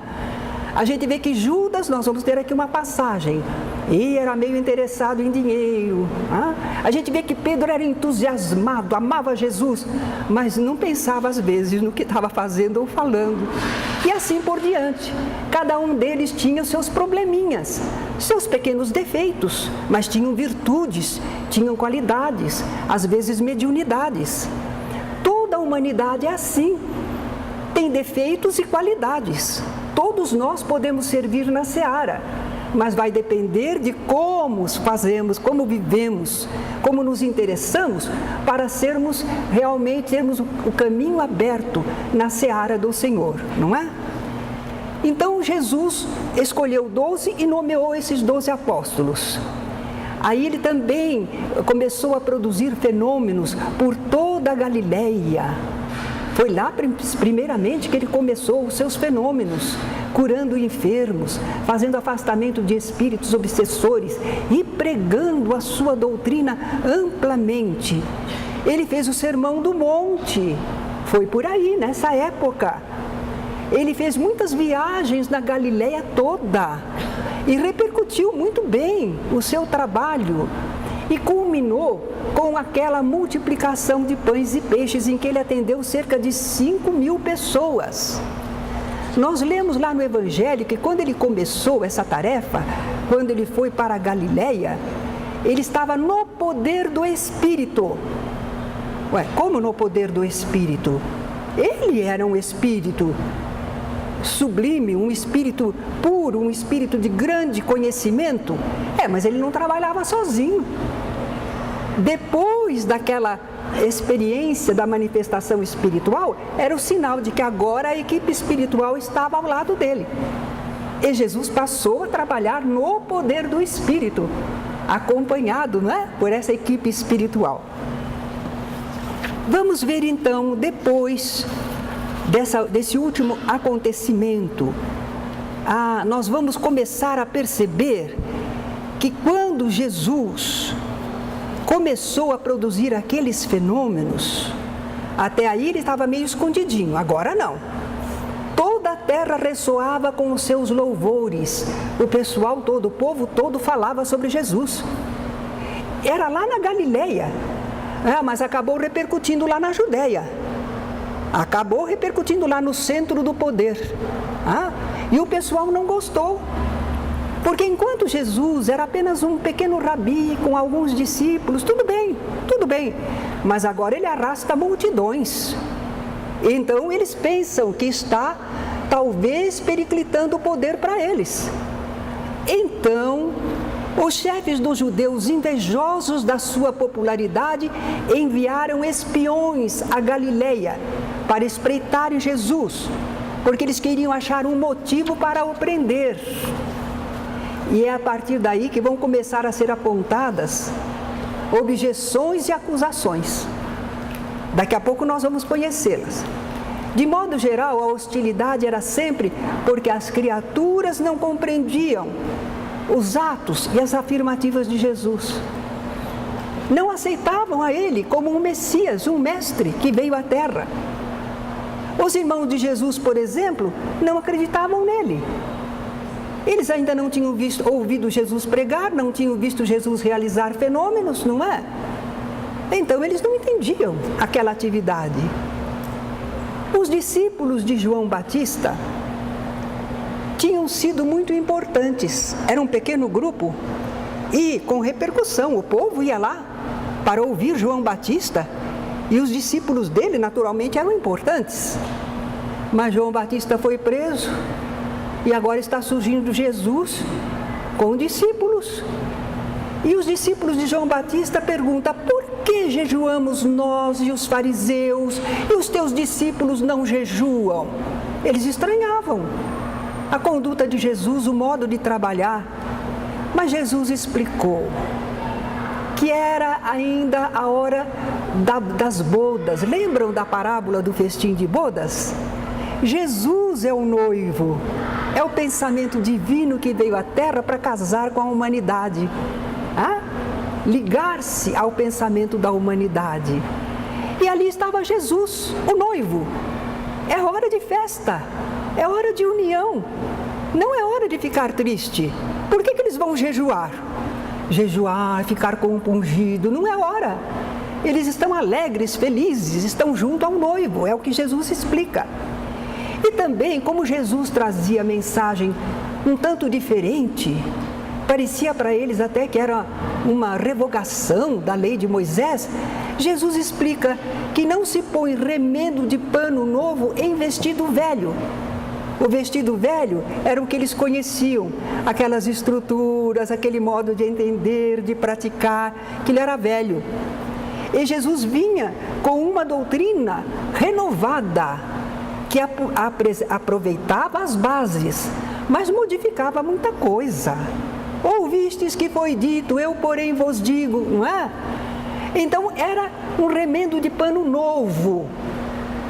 A gente vê que Judas, nós vamos ter aqui uma passagem, e era meio interessado em dinheiro. A gente vê que Pedro era entusiasmado, amava Jesus, mas não pensava às vezes no que estava fazendo ou falando. E assim por diante. Cada um deles tinha os seus probleminhas, seus pequenos defeitos, mas tinham virtudes, tinham qualidades, às vezes mediunidades. Toda a humanidade é assim, tem defeitos e qualidades. Todos nós podemos servir na seara, mas vai depender de como fazemos, como vivemos, como nos interessamos para sermos realmente, termos o caminho aberto na seara do Senhor, não é? Então Jesus escolheu 12 e nomeou esses 12 apóstolos. Aí ele também começou a produzir fenômenos por toda a Galileia. Foi lá, primeiramente, que ele começou os seus fenômenos, curando enfermos, fazendo afastamento de espíritos obsessores e pregando a sua doutrina amplamente. Ele fez o Sermão do Monte, foi por aí, nessa época. Ele fez muitas viagens na Galileia toda e repercutiu muito bem o seu trabalho e culminou com aquela multiplicação de pães e peixes em que ele atendeu cerca de 5.000 pessoas. Nós lemos lá no Evangelho que quando ele começou essa tarefa, quando ele foi para a Galileia, ele estava no poder do Espírito. Ué, como no poder do Espírito? Ele era um Espírito sublime, um Espírito puro, um Espírito de grande conhecimento. Mas ele não trabalhava sozinho. Depois daquela experiência da manifestação espiritual, era o sinal de que agora a equipe espiritual estava ao lado dele. E Jesus passou a trabalhar no poder do Espírito, acompanhado, por essa equipe espiritual. Vamos ver então, depois desse último acontecimento, nós vamos começar a perceber que quando Jesus começou a produzir aqueles fenômenos, até aí ele estava meio escondidinho, agora não. Toda a terra ressoava com os seus louvores, o pessoal todo, o povo todo falava sobre Jesus. Era lá na Galileia, mas acabou repercutindo lá na Judéia, acabou repercutindo lá no centro do poder, e o pessoal não gostou. Porque enquanto Jesus era apenas um pequeno rabi com alguns discípulos, tudo bem, mas agora ele arrasta multidões. Então eles pensam que está talvez periclitando o poder para eles. Então, os chefes dos judeus, invejosos da sua popularidade, enviaram espiões à Galileia para espreitarem Jesus, porque eles queriam achar um motivo para o prender. E é a partir daí que vão começar a ser apontadas objeções e acusações. Daqui a pouco nós vamos conhecê-las. De modo geral, a hostilidade era sempre porque as criaturas não compreendiam os atos e as afirmativas de Jesus. Não aceitavam a ele como um Messias, um mestre que veio à terra. Os irmãos de Jesus, por exemplo, não acreditavam nele. Eles ainda não tinham ouvido Jesus pregar, não tinham visto Jesus realizar fenômenos, não é? Então eles não entendiam aquela atividade. Os discípulos de João Batista tinham sido muito importantes. Era um pequeno grupo e com repercussão. O povo ia lá para ouvir João Batista e os discípulos dele, naturalmente, eram importantes. Mas João Batista foi preso. E agora está surgindo Jesus com discípulos. E os discípulos de João Batista perguntam: por que jejuamos nós e os fariseus e os teus discípulos não jejuam? Eles estranhavam a conduta de Jesus, o modo de trabalhar. Mas Jesus explicou que era ainda a hora das bodas. Lembram da parábola do festim de bodas? Jesus é o noivo, é o pensamento divino que veio à terra para casar com a humanidade, ligar-se ao pensamento da humanidade. E ali estava Jesus, o noivo. É hora de festa, é hora de união, não é hora de ficar triste. Por que eles vão jejuar? Jejuar, ficar compungido, não é hora. Eles estão alegres, felizes, estão junto ao noivo, é o que Jesus explica. E também, como Jesus trazia mensagem um tanto diferente, parecia para eles até que era uma revogação da lei de Moisés, Jesus explica que não se põe remendo de pano novo em vestido velho. O vestido velho era o que eles conheciam, aquelas estruturas, aquele modo de entender, de praticar, que ele era velho. E Jesus vinha com uma doutrina renovada, que aproveitava as bases, mas modificava muita coisa. Ouvistes que foi dito, eu porém vos digo, não é? Então era um remendo de pano novo.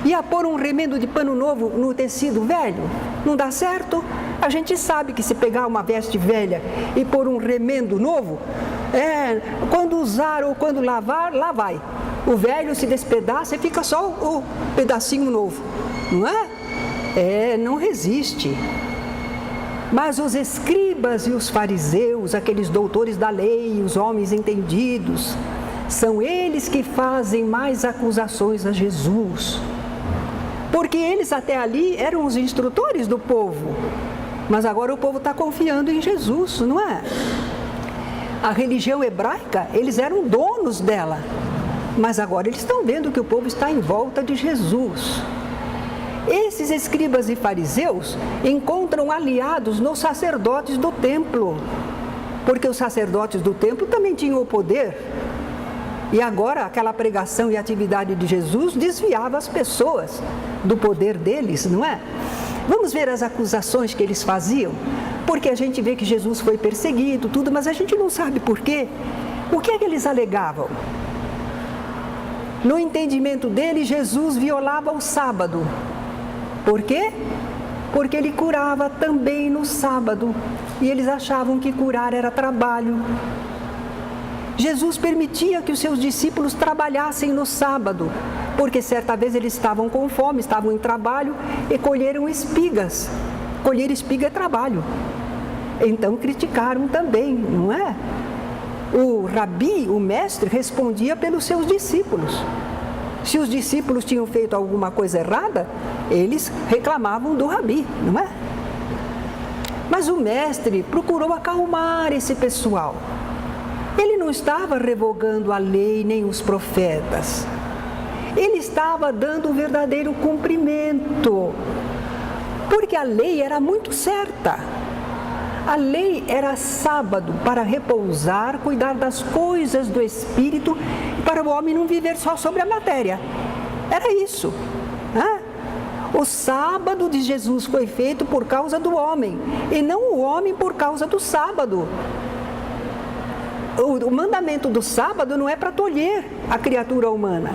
Ia pôr um remendo de pano novo no tecido velho? Não dá certo? A gente sabe que se pegar uma veste velha e pôr um remendo novo, quando usar ou quando lavar, lá vai. O velho se despedaça e fica só o pedacinho novo, não é? não resiste. Mas os escribas e os fariseus, aqueles doutores da lei, os homens entendidos, são eles que fazem mais acusações a Jesus. Porque eles até ali eram os instrutores do povo. Mas agora o povo está confiando em Jesus, não é? A religião hebraica, eles eram donos dela. Mas agora eles estão vendo que o povo está em volta de Jesus. Esses escribas e fariseus encontram aliados nos sacerdotes do templo, porque os sacerdotes do templo também tinham o poder. E agora aquela pregação e atividade de Jesus desviava as pessoas do poder deles, não é? Vamos ver as acusações que eles faziam, porque a gente vê que Jesus foi perseguido, tudo, mas a gente não sabe por quê. O que é que eles alegavam? No entendimento deles, Jesus violava o sábado. Por quê? Porque ele curava também no sábado. E eles achavam que curar era trabalho. Jesus permitia que os seus discípulos trabalhassem no sábado, porque certa vez eles estavam com fome, estavam em trabalho e colheram espigas. Colher espiga é trabalho. Então criticaram também, não é? O rabi, o mestre, respondia pelos seus discípulos. Se os discípulos tinham feito alguma coisa errada, eles reclamavam do rabi, não é? Mas o mestre procurou acalmar esse pessoal. Ele não estava revogando a lei nem os profetas. Ele estava dando o verdadeiro cumprimento. Porque a lei era muito certa. A lei era sábado para repousar, cuidar das coisas do Espírito, para o homem não viver só sobre a matéria. Era isso. O sábado de Jesus foi feito por causa do homem, e não o homem por causa do sábado. O mandamento do sábado não é para tolher a criatura humana,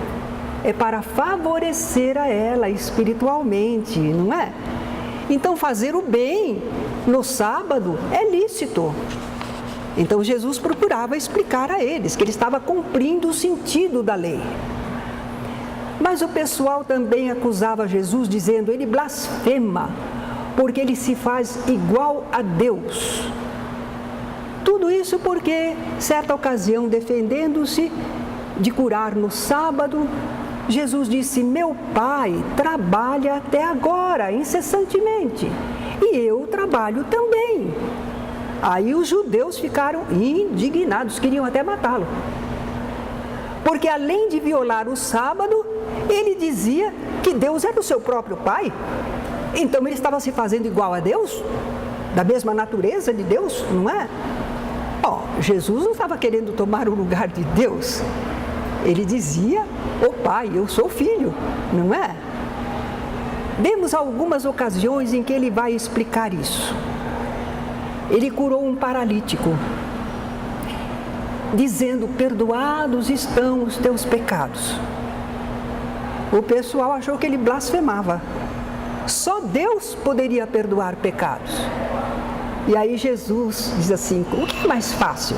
é para favorecer a ela espiritualmente, não é? Então fazer o bem no sábado é lícito. Então Jesus procurava explicar a eles que ele estava cumprindo o sentido da lei. Mas o pessoal também acusava Jesus dizendo: ele blasfema, porque ele se faz igual a Deus. Tudo isso porque, certa ocasião, defendendo-se de curar no sábado, Jesus disse: meu Pai trabalha até agora, incessantemente, e eu trabalho também. Aí os judeus ficaram indignados, queriam até matá-lo. Porque além de violar o sábado, ele dizia que Deus era o seu próprio Pai. Então ele estava se fazendo igual a Deus, da mesma natureza de Deus, não é? Jesus não estava querendo tomar o lugar de Deus. Ele dizia: ô Pai, eu sou filho, não é? Vemos algumas ocasiões em que ele vai explicar isso. Ele curou um paralítico, dizendo: perdoados estão os teus pecados. O pessoal achou que ele blasfemava. Só Deus poderia perdoar pecados. E aí Jesus diz assim: o que é mais fácil?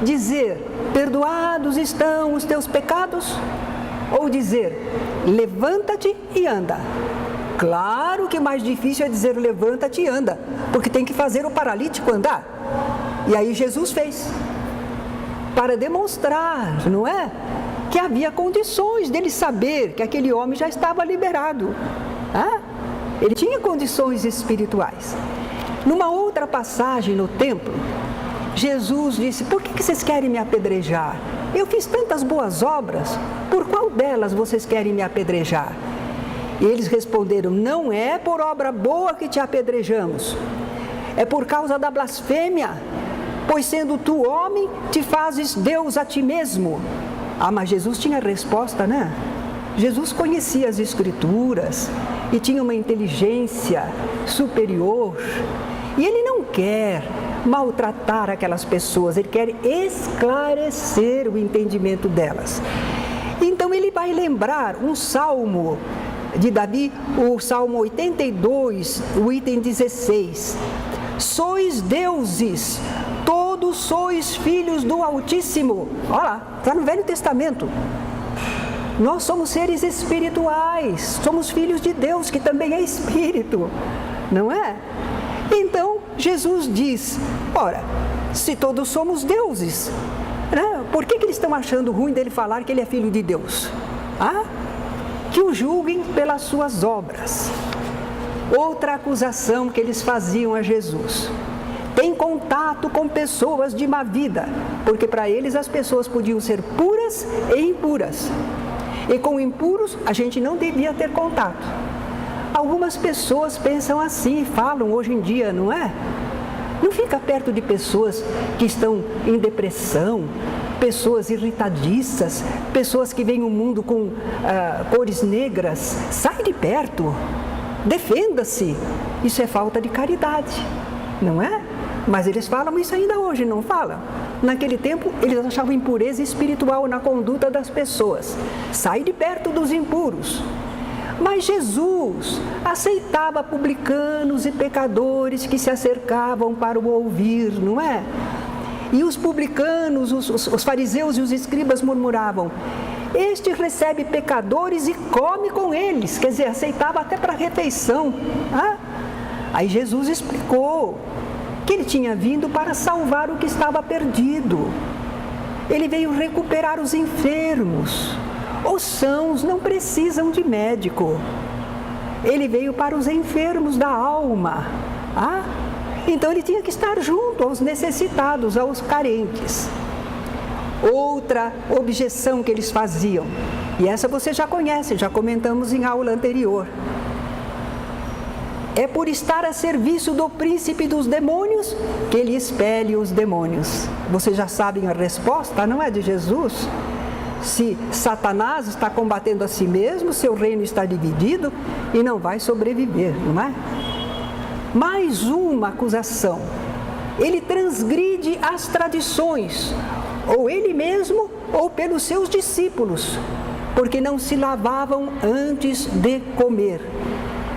Dizer: perdoados estão os teus pecados? Ou dizer: levanta-te e anda? Claro que o mais difícil é dizer levanta-te e anda, porque tem que fazer o paralítico andar. E aí Jesus fez, para demonstrar, não é? Que havia condições dele saber que aquele homem já estava liberado. Ele tinha condições espirituais. Numa outra passagem no templo, Jesus disse: por que vocês querem me apedrejar? Eu fiz tantas boas obras, por qual delas vocês querem me apedrejar? E eles responderam: não é por obra boa que te apedrejamos, é por causa da blasfêmia, pois sendo tu homem, te fazes Deus a ti mesmo. Mas Jesus tinha resposta, né? Jesus conhecia as Escrituras e tinha uma inteligência superior. E ele não quer maltratar aquelas pessoas, ele quer esclarecer o entendimento delas. Então ele vai lembrar um salmo de Davi, o Salmo 82, o item 16. Sois deuses, todos sois filhos do Altíssimo. Olha lá, está no Velho Testamento. Nós somos seres espirituais, somos filhos de Deus, que também é espírito, não é? Então, Jesus diz, ora, se todos somos deuses, né? Por que eles estão achando ruim dele falar que ele é filho de Deus? Que o julguem pelas suas obras. Outra acusação que eles faziam a Jesus: tem contato com pessoas de má vida, porque para eles as pessoas podiam ser puras e impuras. E com impuros a gente não devia ter contato. Algumas pessoas pensam assim, falam hoje em dia, não é? Não fica perto de pessoas que estão em depressão, pessoas irritadiças, pessoas que veem o mundo com cores negras. Sai de perto, defenda-se. Isso é falta de caridade, não é? Mas eles falam isso ainda hoje, não falam? Naquele tempo, eles achavam impureza espiritual na conduta das pessoas. Sai de perto dos impuros. Mas Jesus aceitava publicanos e pecadores que se acercavam para o ouvir, não é? E os publicanos, os fariseus e os escribas murmuravam: este recebe pecadores e come com eles. Quer dizer, aceitava até para refeição. Aí Jesus explicou que ele tinha vindo para salvar o que estava perdido. Ele veio recuperar os enfermos. Os sãos não precisam de médico. Ele veio para os enfermos da alma. Então ele tinha que estar junto aos necessitados, aos carentes. Outra objeção que eles faziam, e essa você já conhece, já comentamos em aula anterior: é por estar a serviço do príncipe dos demônios que ele expele os demônios. Vocês já sabem a resposta, não é, de Jesus? Se Satanás está combatendo a si mesmo, seu reino está dividido e não vai sobreviver, não é? Mais uma acusação: ele transgride as tradições, ou ele mesmo, ou pelos seus discípulos, porque não se lavavam antes de comer.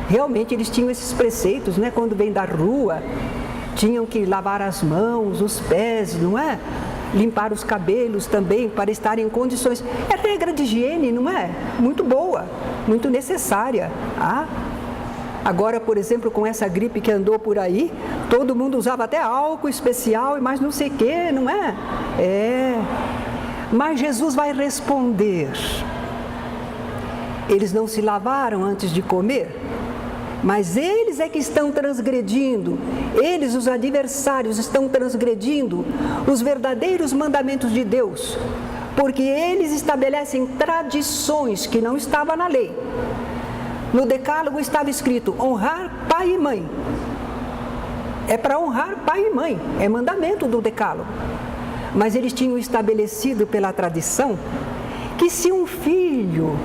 Realmente eles tinham esses preceitos, né? Quando vêm da rua, tinham que lavar as mãos, os pés, não é? Limpar os cabelos também, para estar em condições. É regra de higiene, não é? Muito boa, muito necessária. Agora, por exemplo, com essa gripe que andou por aí, todo mundo usava até álcool especial e mais não sei o quê, não é? Mas Jesus vai responder: eles não se lavaram antes de comer? Mas eles é que estão transgredindo, eles, os adversários, estão transgredindo os verdadeiros mandamentos de Deus, porque eles estabelecem tradições que não estavam na lei. No decálogo estava escrito: honrar pai e mãe. É para honrar pai e mãe, é mandamento do decálogo. Mas eles tinham estabelecido pela tradição que se um filho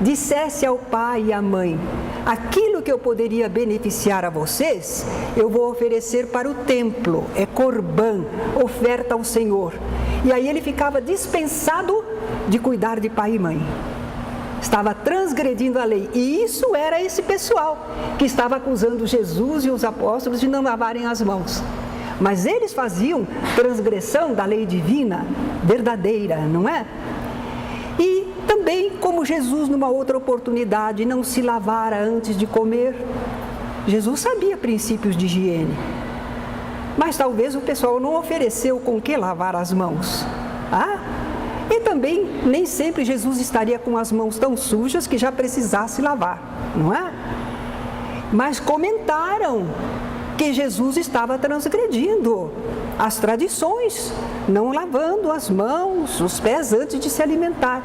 dissesse ao pai e à mãe: aquilo que eu poderia beneficiar a vocês, eu vou oferecer para o templo, é corbã, oferta ao Senhor. E aí ele ficava dispensado de cuidar de pai e mãe. Estava transgredindo a lei. E isso era esse pessoal que estava acusando Jesus e os apóstolos de não lavarem as mãos. Mas eles faziam transgressão da lei divina verdadeira, não é? E também, como Jesus, numa outra oportunidade, não se lavara antes de comer. Jesus sabia princípios de higiene, mas talvez o pessoal não ofereceu com que lavar as mãos. E também, nem sempre Jesus estaria com as mãos tão sujas que já precisasse lavar, não é? Mas comentaram que Jesus estava transgredindo as tradições, não lavando as mãos, os pés antes de se alimentar.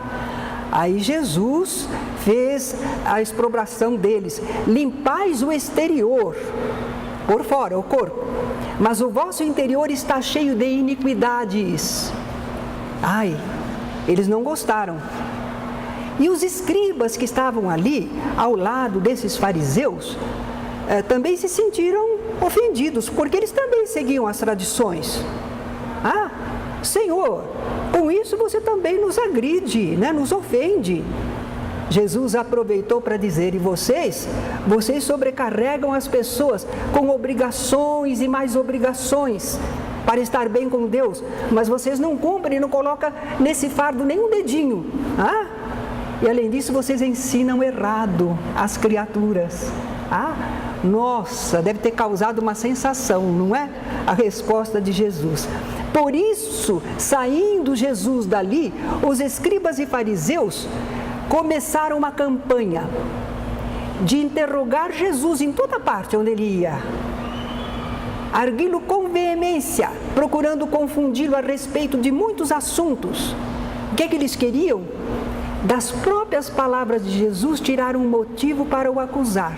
Aí Jesus fez a exprobração deles: limpais o exterior, por fora, o corpo, mas o vosso interior está cheio de iniquidades. Eles não gostaram. E os escribas que estavam ali, ao lado desses fariseus, também se sentiram ofendidos, porque eles também seguiam as tradições. Senhor, com isso você também nos agride, né? Nos ofende. Jesus aproveitou para dizer: e vocês sobrecarregam as pessoas com obrigações e mais obrigações para estar bem com Deus, mas vocês não cumprem e não colocam nesse fardo nem um dedinho. E além disso, vocês ensinam errado as criaturas. Nossa, deve ter causado uma sensação, não é? A resposta de Jesus. Por isso, saindo Jesus dali, os escribas e fariseus começaram uma campanha de interrogar Jesus em toda parte onde ele ia, arguindo com veemência, procurando confundi-lo a respeito de muitos assuntos. O que é que eles queriam? Das próprias palavras de Jesus, tiraram um motivo para o acusar.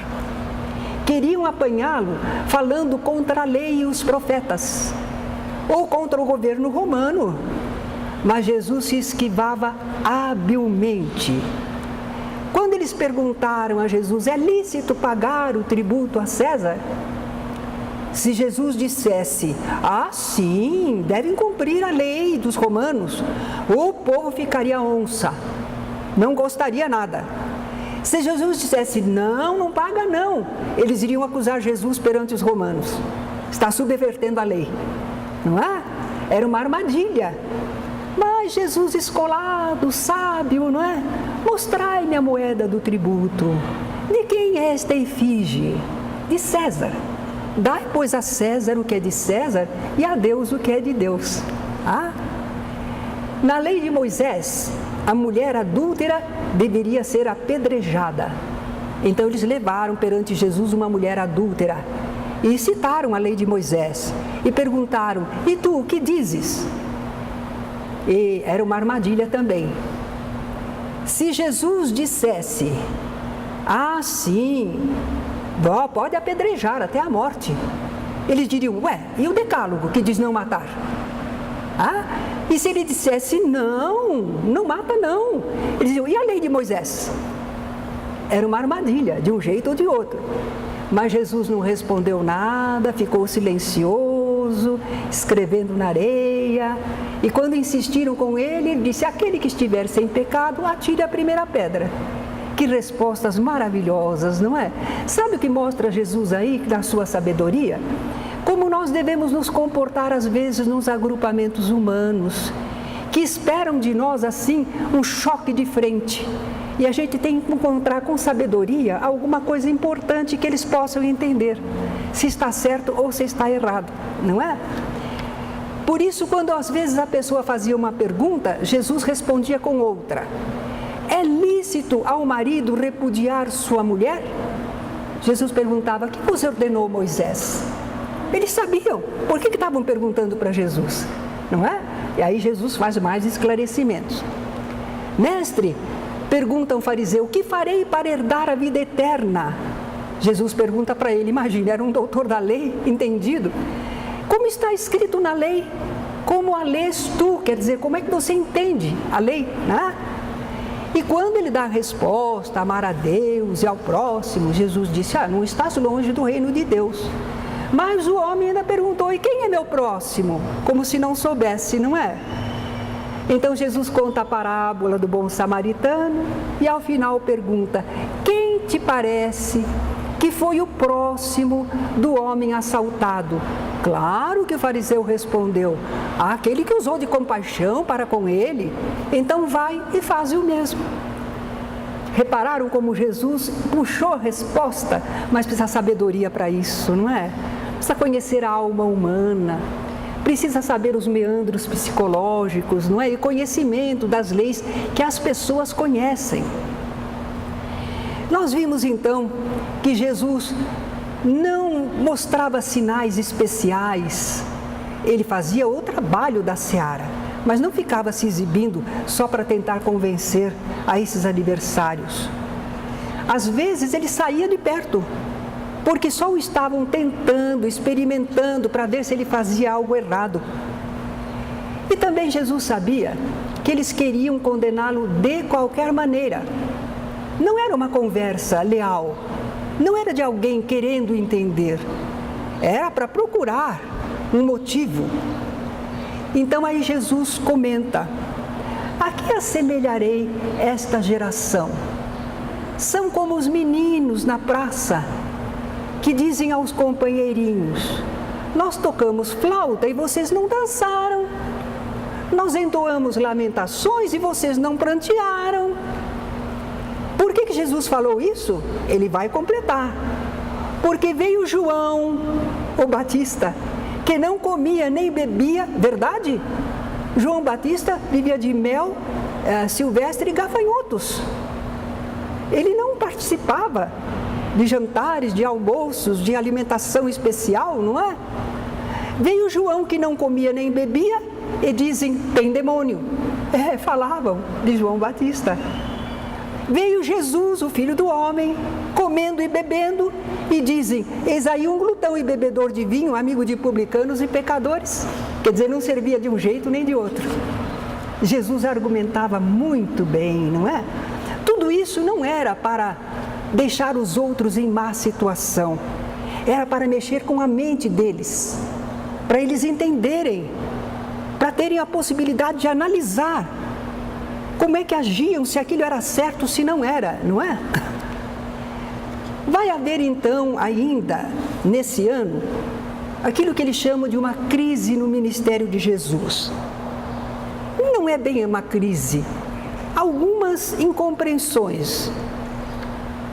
Queriam apanhá-lo falando contra a lei e os profetas, ou contra o governo romano. Mas Jesus se esquivava habilmente. Quando eles perguntaram a Jesus, é lícito pagar o tributo a César? Se Jesus dissesse, sim, devem cumprir a lei dos romanos, o povo ficaria onça, não gostaria nada. Se Jesus dissesse, não paga não, eles iriam acusar Jesus perante os romanos. Está subvertendo a lei, não é? Era uma armadilha. Mas Jesus escolado, sábio, não é? Mostrai-me a moeda do tributo. De quem é esta efígie? De César. Dai, pois, a César o que é de César e a Deus o que é de Deus. Na lei de Moisés, a mulher adúltera deveria ser apedrejada. Então eles levaram perante Jesus uma mulher adúltera e citaram a lei de Moisés e perguntaram, e tu, o que dizes? E era uma armadilha também. Se Jesus dissesse, sim, pode apedrejar até a morte, eles diriam, e o decálogo que diz não matar? E se ele dissesse, não mata não, eles diziam, e a lei de Moisés? Era uma armadilha, de um jeito ou de outro. Mas Jesus não respondeu nada, ficou silencioso, escrevendo na areia. E quando insistiram com ele, ele disse, aquele que estiver sem pecado, atire a primeira pedra. Que respostas maravilhosas, não é? Sabe o que mostra Jesus aí, na sua sabedoria? Como nós devemos nos comportar às vezes nos agrupamentos humanos, que esperam de nós assim um choque de frente. E a gente tem que encontrar com sabedoria alguma coisa importante que eles possam entender, se está certo ou se está errado, não é? Por isso, quando às vezes a pessoa fazia uma pergunta, Jesus respondia com outra. É lícito ao marido repudiar sua mulher? Jesus perguntava, o que vos ordenou Moisés? Eles sabiam, por que estavam perguntando para Jesus? Não é? E aí Jesus faz mais esclarecimentos. Mestre, pergunta um fariseu, o que farei para herdar a vida eterna? Jesus pergunta para ele, imagina, era um doutor da lei, entendido. Como está escrito na lei? Como a lês tu? Quer dizer, como é que você entende a lei? Né? E quando ele dá a resposta, amar a Deus e ao próximo, Jesus disse, não estás longe do reino de Deus. Mas o homem ainda perguntou, e quem é meu próximo? Como se não soubesse, não é? Então Jesus conta a parábola do bom samaritano e ao final pergunta, quem te parece que foi o próximo do homem assaltado? Claro que o fariseu respondeu, aquele que usou de compaixão para com ele, então vai e faz o mesmo. Repararam como Jesus puxou a resposta, mas precisa sabedoria para isso, não é? Precisa conhecer a alma humana, precisa saber os meandros psicológicos, não é? E conhecimento das leis que as pessoas conhecem. Nós vimos então que Jesus não mostrava sinais especiais, ele fazia o trabalho da seara, mas não ficava se exibindo só para tentar convencer a esses adversários. Às vezes ele saía de perto, porque só o estavam tentando, experimentando para ver se ele fazia algo errado. E também Jesus sabia que eles queriam condená-lo de qualquer maneira. Não era uma conversa leal, não era de alguém querendo entender, era para procurar um motivo. Então aí Jesus comenta, a que assemelharei esta geração? São como os meninos na praça, que dizem aos companheirinhos, nós tocamos flauta e vocês não dançaram, nós entoamos lamentações e vocês não prantearam. Jesus falou isso, ele vai completar. Porque veio João, o Batista, que não comia nem bebia, verdade? João Batista vivia de mel silvestre e gafanhotos. Ele não participava de jantares, de almoços, de alimentação especial, não é? Veio João que não comia nem bebia e dizem, tem demônio. Falavam de João Batista. Veio Jesus, o Filho do Homem, comendo e bebendo, e dizem, eis aí um glutão e bebedor de vinho, amigo de publicanos e pecadores. Quer dizer, não servia de um jeito nem de outro. Jesus argumentava muito bem, não é? Tudo isso não era para deixar os outros em má situação, era para mexer com a mente deles, para eles entenderem, para terem a possibilidade de analisar como é que agiam, se aquilo era certo, se não era, não é? Vai haver então ainda, nesse ano, aquilo que eles chamam de uma crise no ministério de Jesus. Não é bem uma crise, algumas incompreensões.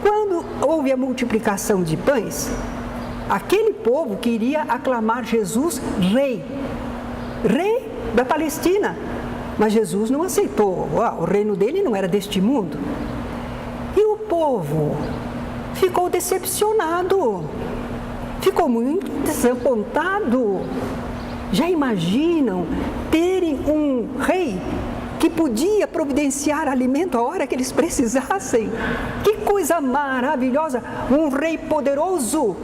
Quando houve a multiplicação de pães, aquele povo queria aclamar Jesus rei da Palestina. Mas Jesus não aceitou, o reino dele não era deste mundo. E o povo ficou decepcionado, ficou muito desapontado. Já imaginam terem um rei que podia providenciar alimento a hora que eles precisassem? Que coisa maravilhosa! Um rei poderoso,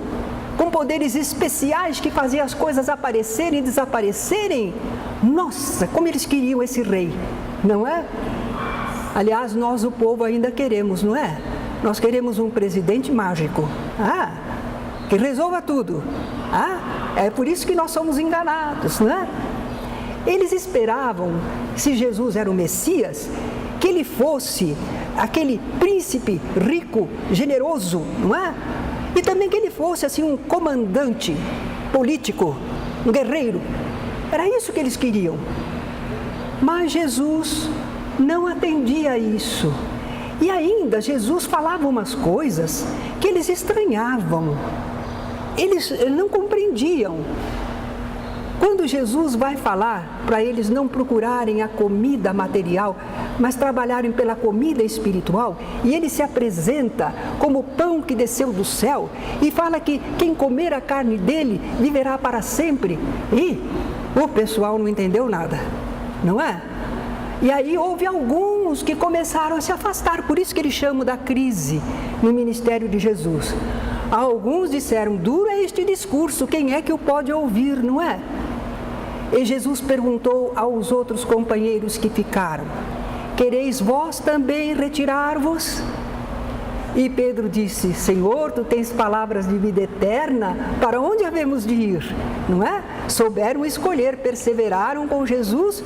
com poderes especiais que fazia as coisas aparecerem e desaparecerem. Nossa, como eles queriam esse rei, não é? Aliás, nós, o povo, ainda queremos, não é? Nós queremos um presidente mágico, que resolva tudo. É por isso que nós somos enganados, não é? Eles esperavam, se Jesus era o Messias, que ele fosse aquele príncipe rico, generoso, não é? E também que ele fosse assim um comandante político, um guerreiro. Era isso que eles queriam. Mas Jesus não atendia a isso. E ainda Jesus falava umas coisas que eles estranhavam. Eles não compreendiam. Quando Jesus vai falar para eles não procurarem a comida material, mas trabalharem pela comida espiritual, e ele se apresenta como pão que desceu do céu, e fala que quem comer a carne dele viverá para sempre, e o pessoal não entendeu nada, não é? E aí houve alguns que começaram a se afastar, por isso que eles chamam da crise no ministério de Jesus. Alguns disseram, duro é este discurso, quem é que o pode ouvir, não é? E Jesus perguntou aos outros companheiros que ficaram, quereis vós também retirar-vos? E Pedro disse, Senhor, tu tens palavras de vida eterna, para onde havemos de ir? Não é? Souberam escolher, perseveraram com Jesus,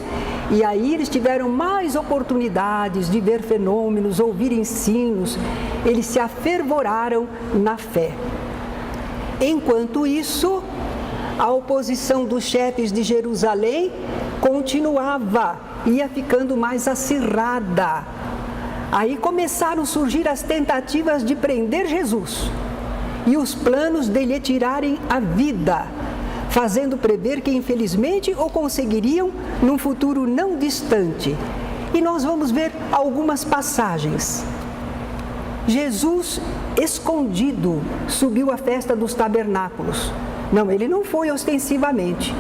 e aí eles tiveram mais oportunidades de ver fenômenos, ouvir ensinos, eles se afervoraram na fé. Enquanto isso, a oposição dos chefes de Jerusalém continuava, ia ficando mais acirrada. Aí começaram a surgir as tentativas de prender Jesus e os planos de lhe tirarem a vida, fazendo prever que infelizmente o conseguiriam num futuro não distante. E nós vamos ver algumas passagens. Jesus, escondido, subiu à festa dos tabernáculos. Não, ele não foi ostensivamente,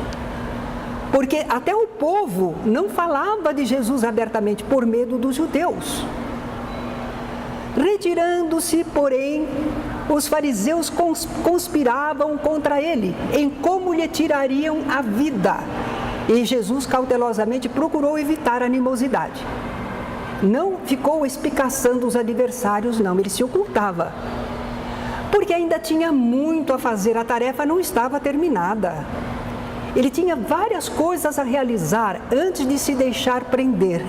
porque até o povo não falava de Jesus abertamente por medo dos judeus. Retirando-se, porém, os fariseus conspiravam contra ele, em como lhe tirariam a vida. E Jesus cautelosamente procurou evitar a animosidade. Não ficou espicaçando os adversários, não, ele se ocultava. Porque ainda tinha muito a fazer, a tarefa não estava terminada. Ele tinha várias coisas a realizar antes de se deixar prender.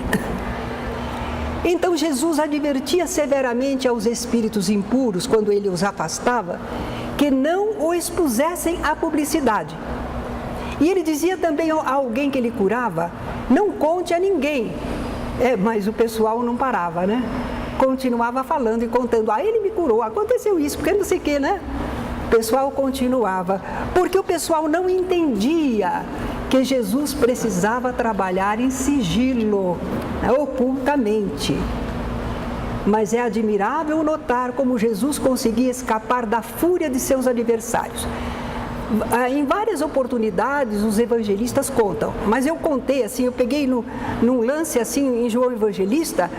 Então Jesus advertia severamente aos espíritos impuros, quando ele os afastava, que não o expusessem à publicidade. E ele dizia também a alguém que ele curava, não conte a ninguém. Mas o pessoal não parava, né? continuava falando e contando, ele me curou, aconteceu isso, porque não sei o que, né? O pessoal continuava, porque o pessoal não entendia que Jesus precisava trabalhar em sigilo, ocultamente. Mas é admirável notar como Jesus conseguia escapar da fúria de seus adversários. Em várias oportunidades os evangelistas contam, mas eu contei assim, eu peguei num lance assim em João Evangelista,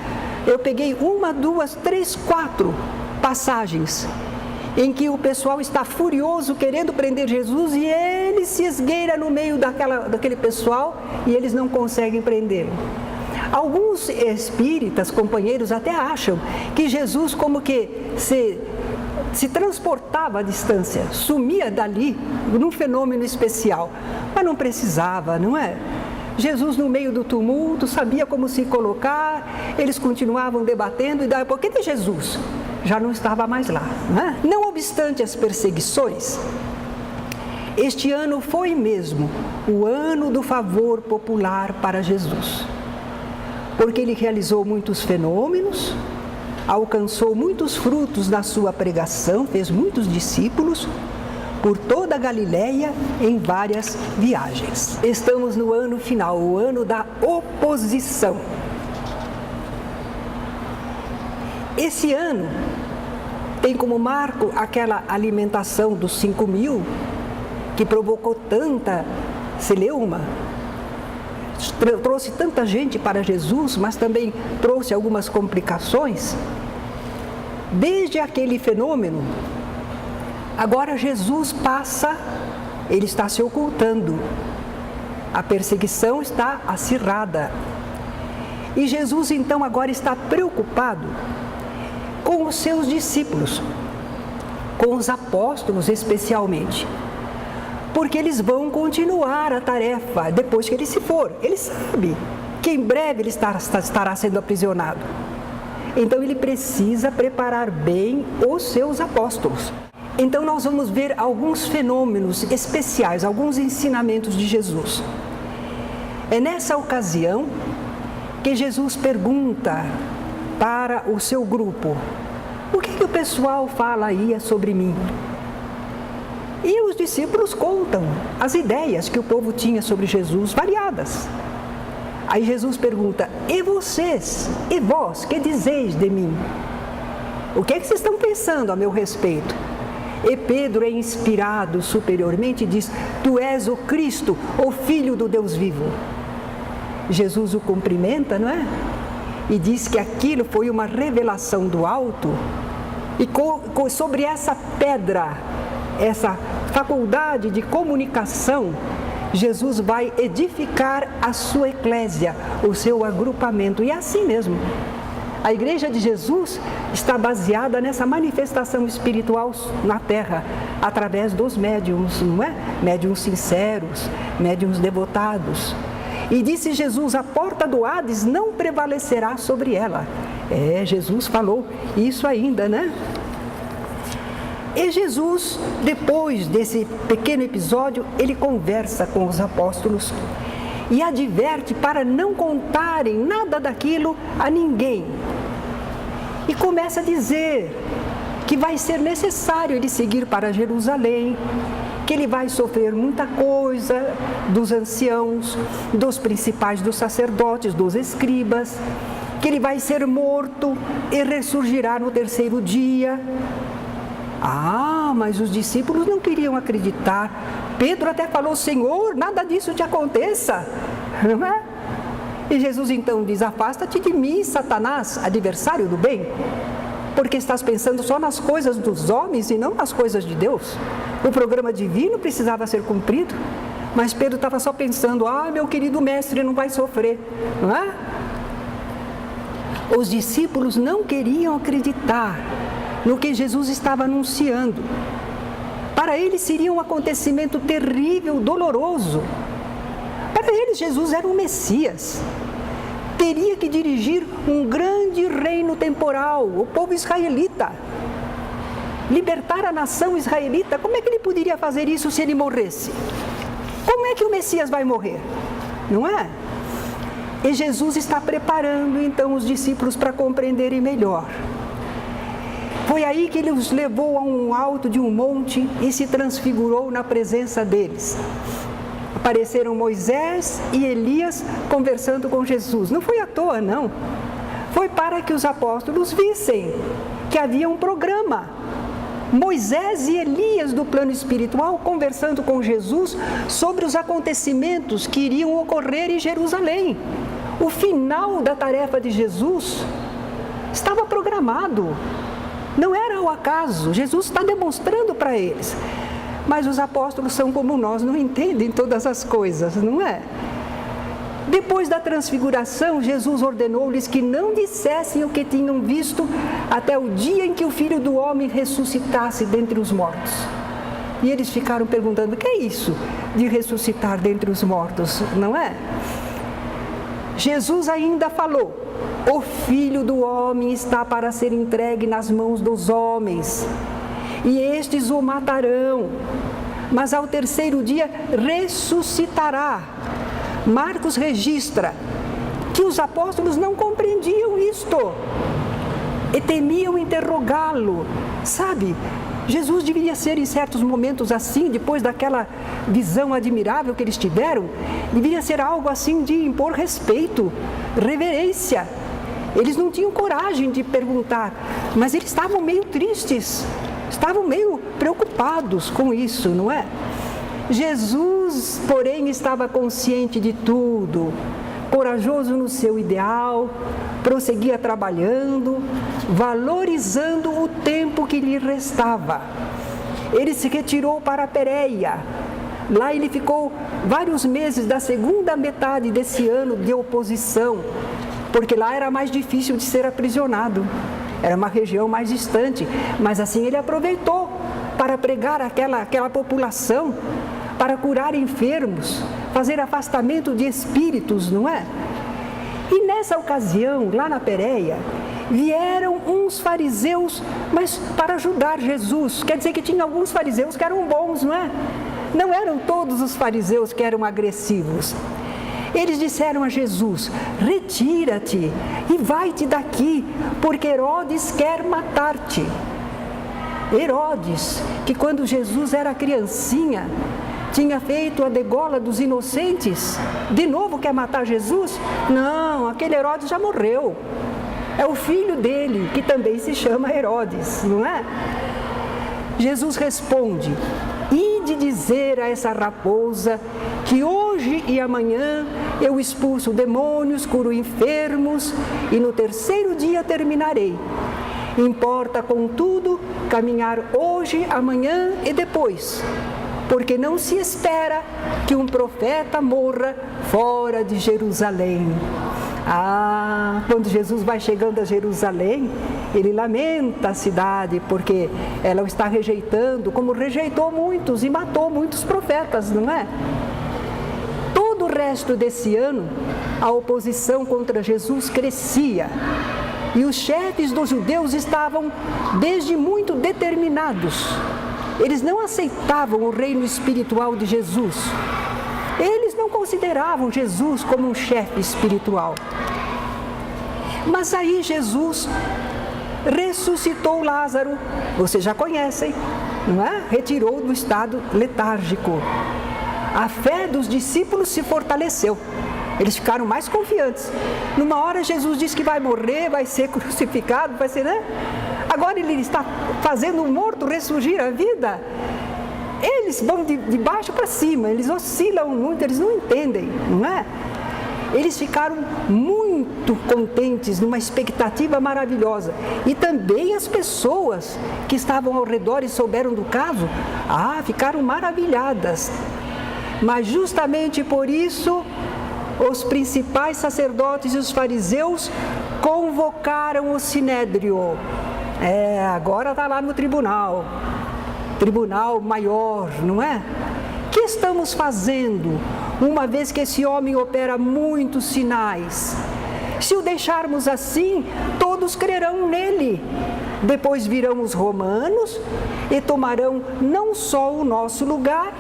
eu peguei 1, 2, 3, 4 passagens em que o pessoal está furioso querendo prender Jesus e ele se esgueira no meio daquele pessoal e eles não conseguem prendê-lo. Alguns espíritas, companheiros, até acham que Jesus como que se transportava à distância, sumia dali, num fenômeno especial, mas não precisava, não é? Jesus, no meio do tumulto, sabia como se colocar, eles continuavam debatendo e daí a pouco, cadê Jesus? Já não estava mais lá, não é? Não obstante as perseguições, este ano foi mesmo o ano do favor popular para Jesus, porque ele realizou muitos fenômenos, alcançou muitos frutos na sua pregação, fez muitos discípulos por toda a Galileia em várias viagens. Estamos no ano final, o ano da oposição. Esse ano tem como marco aquela alimentação dos 5.000 que provocou tanta celeuma, trouxe tanta gente para Jesus, mas também trouxe algumas complicações. Desde aquele fenômeno, agora Jesus passa, ele está se ocultando. A perseguição está acirrada. E Jesus então agora está preocupado com os seus discípulos, com os apóstolos especialmente. Porque eles vão continuar a tarefa depois que ele se for. Ele sabe que em breve ele estará sendo aprisionado. Então ele precisa preparar bem os seus apóstolos. Então nós vamos ver alguns fenômenos especiais, alguns ensinamentos de Jesus. É nessa ocasião que Jesus pergunta para o seu grupo: o que o pessoal fala aí sobre mim? E os discípulos contam as ideias que o povo tinha sobre Jesus, variadas. Aí Jesus pergunta: e vocês, e vós, que dizeis de mim? O que é que vocês estão pensando a meu respeito? E Pedro é inspirado superiormente e diz: tu és o Cristo, o Filho do Deus vivo. Jesus o cumprimenta, não é? E diz que aquilo foi uma revelação do alto e sobre essa pedra, essa faculdade de comunicação, Jesus vai edificar a sua eclésia, o seu agrupamento. E é assim mesmo. A igreja de Jesus está baseada nessa manifestação espiritual na terra, através dos médiuns, não é? Médiuns sinceros, médiuns devotados. E disse Jesus: a porta do Hades não prevalecerá sobre ela. Jesus falou isso ainda, né? E Jesus, depois desse pequeno episódio, ele conversa com os apóstolos e adverte para não contarem nada daquilo a ninguém. E começa a dizer que vai ser necessário ele seguir para Jerusalém, que ele vai sofrer muita coisa dos anciãos, dos principais dos sacerdotes, dos escribas, que ele vai ser morto e ressurgirá no terceiro dia. Mas os discípulos não queriam acreditar. Pedro até falou: Senhor, nada disso te aconteça, não é? E Jesus então diz: afasta-te de mim, Satanás, adversário do bem, porque estás pensando só nas coisas dos homens e não nas coisas de Deus. O programa divino precisava ser cumprido, mas Pedro estava só pensando: meu querido mestre não vai sofrer, não é? Os discípulos não queriam acreditar no que Jesus estava anunciando. Para eles seria um acontecimento terrível, doloroso. Para eles Jesus era um Messias. Teria que dirigir um grande reino temporal, o povo israelita. Libertar a nação israelita. Como é que ele poderia fazer isso se ele morresse? Como é que o Messias vai morrer? Não é? E Jesus está preparando então os discípulos para compreenderem melhor. Foi aí que ele os levou a um alto de um monte e se transfigurou na presença deles. Apareceram Moisés e Elias conversando com Jesus. Não foi à toa, não. Foi para que os apóstolos vissem que havia um programa. Moisés e Elias do plano espiritual conversando com Jesus sobre os acontecimentos que iriam ocorrer em Jerusalém. O final da tarefa de Jesus estava programado. Não era ao acaso. Jesus está demonstrando para eles. Mas os apóstolos são como nós, não entendem todas as coisas, não é? Depois da transfiguração, Jesus ordenou-lhes que não dissessem o que tinham visto até o dia em que o Filho do Homem ressuscitasse dentre os mortos. E eles ficaram perguntando, o que é isso de ressuscitar dentre os mortos, não é? Jesus ainda falou, o Filho do Homem está para ser entregue nas mãos dos homens, e estes o matarão, mas ao terceiro dia ressuscitará. Marcos registra que os apóstolos não compreendiam isto e temiam interrogá-lo. Sabe, Jesus deveria ser em certos momentos assim, depois daquela visão admirável que eles tiveram, deveria ser algo assim de impor respeito, reverência. Eles não tinham coragem de perguntar, mas eles estavam meio tristes, estavam meio preocupados com isso, não é? Jesus, porém, estava consciente de tudo, corajoso no seu ideal, prosseguia trabalhando, valorizando o tempo que lhe restava. Ele se retirou para a Pérea. Lá ele ficou vários meses da segunda metade desse ano de oposição, porque lá era mais difícil de ser aprisionado. Era uma região mais distante, mas assim ele aproveitou para pregar aquela população, para curar enfermos, fazer afastamento de espíritos, não é? E nessa ocasião, lá na Pérea, vieram uns fariseus, mas para ajudar Jesus. Quer dizer que tinha alguns fariseus que eram bons, não é? Não eram todos os fariseus que eram agressivos. Eles disseram a Jesus, retira-te e vai-te daqui, porque Herodes quer matar-te. Herodes, que quando Jesus era criancinha, tinha feito a degola dos inocentes, de novo quer matar Jesus? Não, aquele Herodes já morreu. É o filho dele, que também se chama Herodes, não é? Jesus responde, ide dizer a essa raposa que hoje e amanhã eu expulso demônios, curo enfermos e no terceiro dia terminarei. Importa, contudo, caminhar hoje, amanhã e depois, porque não se espera que um profeta morra fora de Jerusalém. Quando Jesus vai chegando a Jerusalém, ele lamenta a cidade, porque ela o está rejeitando, como rejeitou muitos e matou muitos profetas, não é? Todo o resto desse ano, a oposição contra Jesus crescia. E os chefes dos judeus estavam desde muito determinados. Eles não aceitavam o reino espiritual de Jesus. Eles não consideravam Jesus como um chefe espiritual. Mas aí Jesus ressuscitou Lázaro, vocês já conhecem, não é? Retirou do estado letárgico. A fé dos discípulos se fortaleceu. Eles ficaram mais confiantes. Numa hora Jesus disse que vai morrer, vai ser crucificado, vai ser, né? Agora ele está fazendo o morto ressurgir à vida. Eles vão de baixo para cima, eles oscilam muito, eles não entendem, não é? Eles ficaram muito contentes, numa expectativa maravilhosa. E também as pessoas que estavam ao redor e souberam do caso, ficaram maravilhadas. Mas justamente por isso, os principais sacerdotes e os fariseus convocaram o sinédrio. Agora está lá no tribunal maior, não é? O que estamos fazendo, uma vez que esse homem opera muitos sinais? Se o deixarmos assim, todos crerão nele. Depois virão os romanos e tomarão não só o nosso lugar,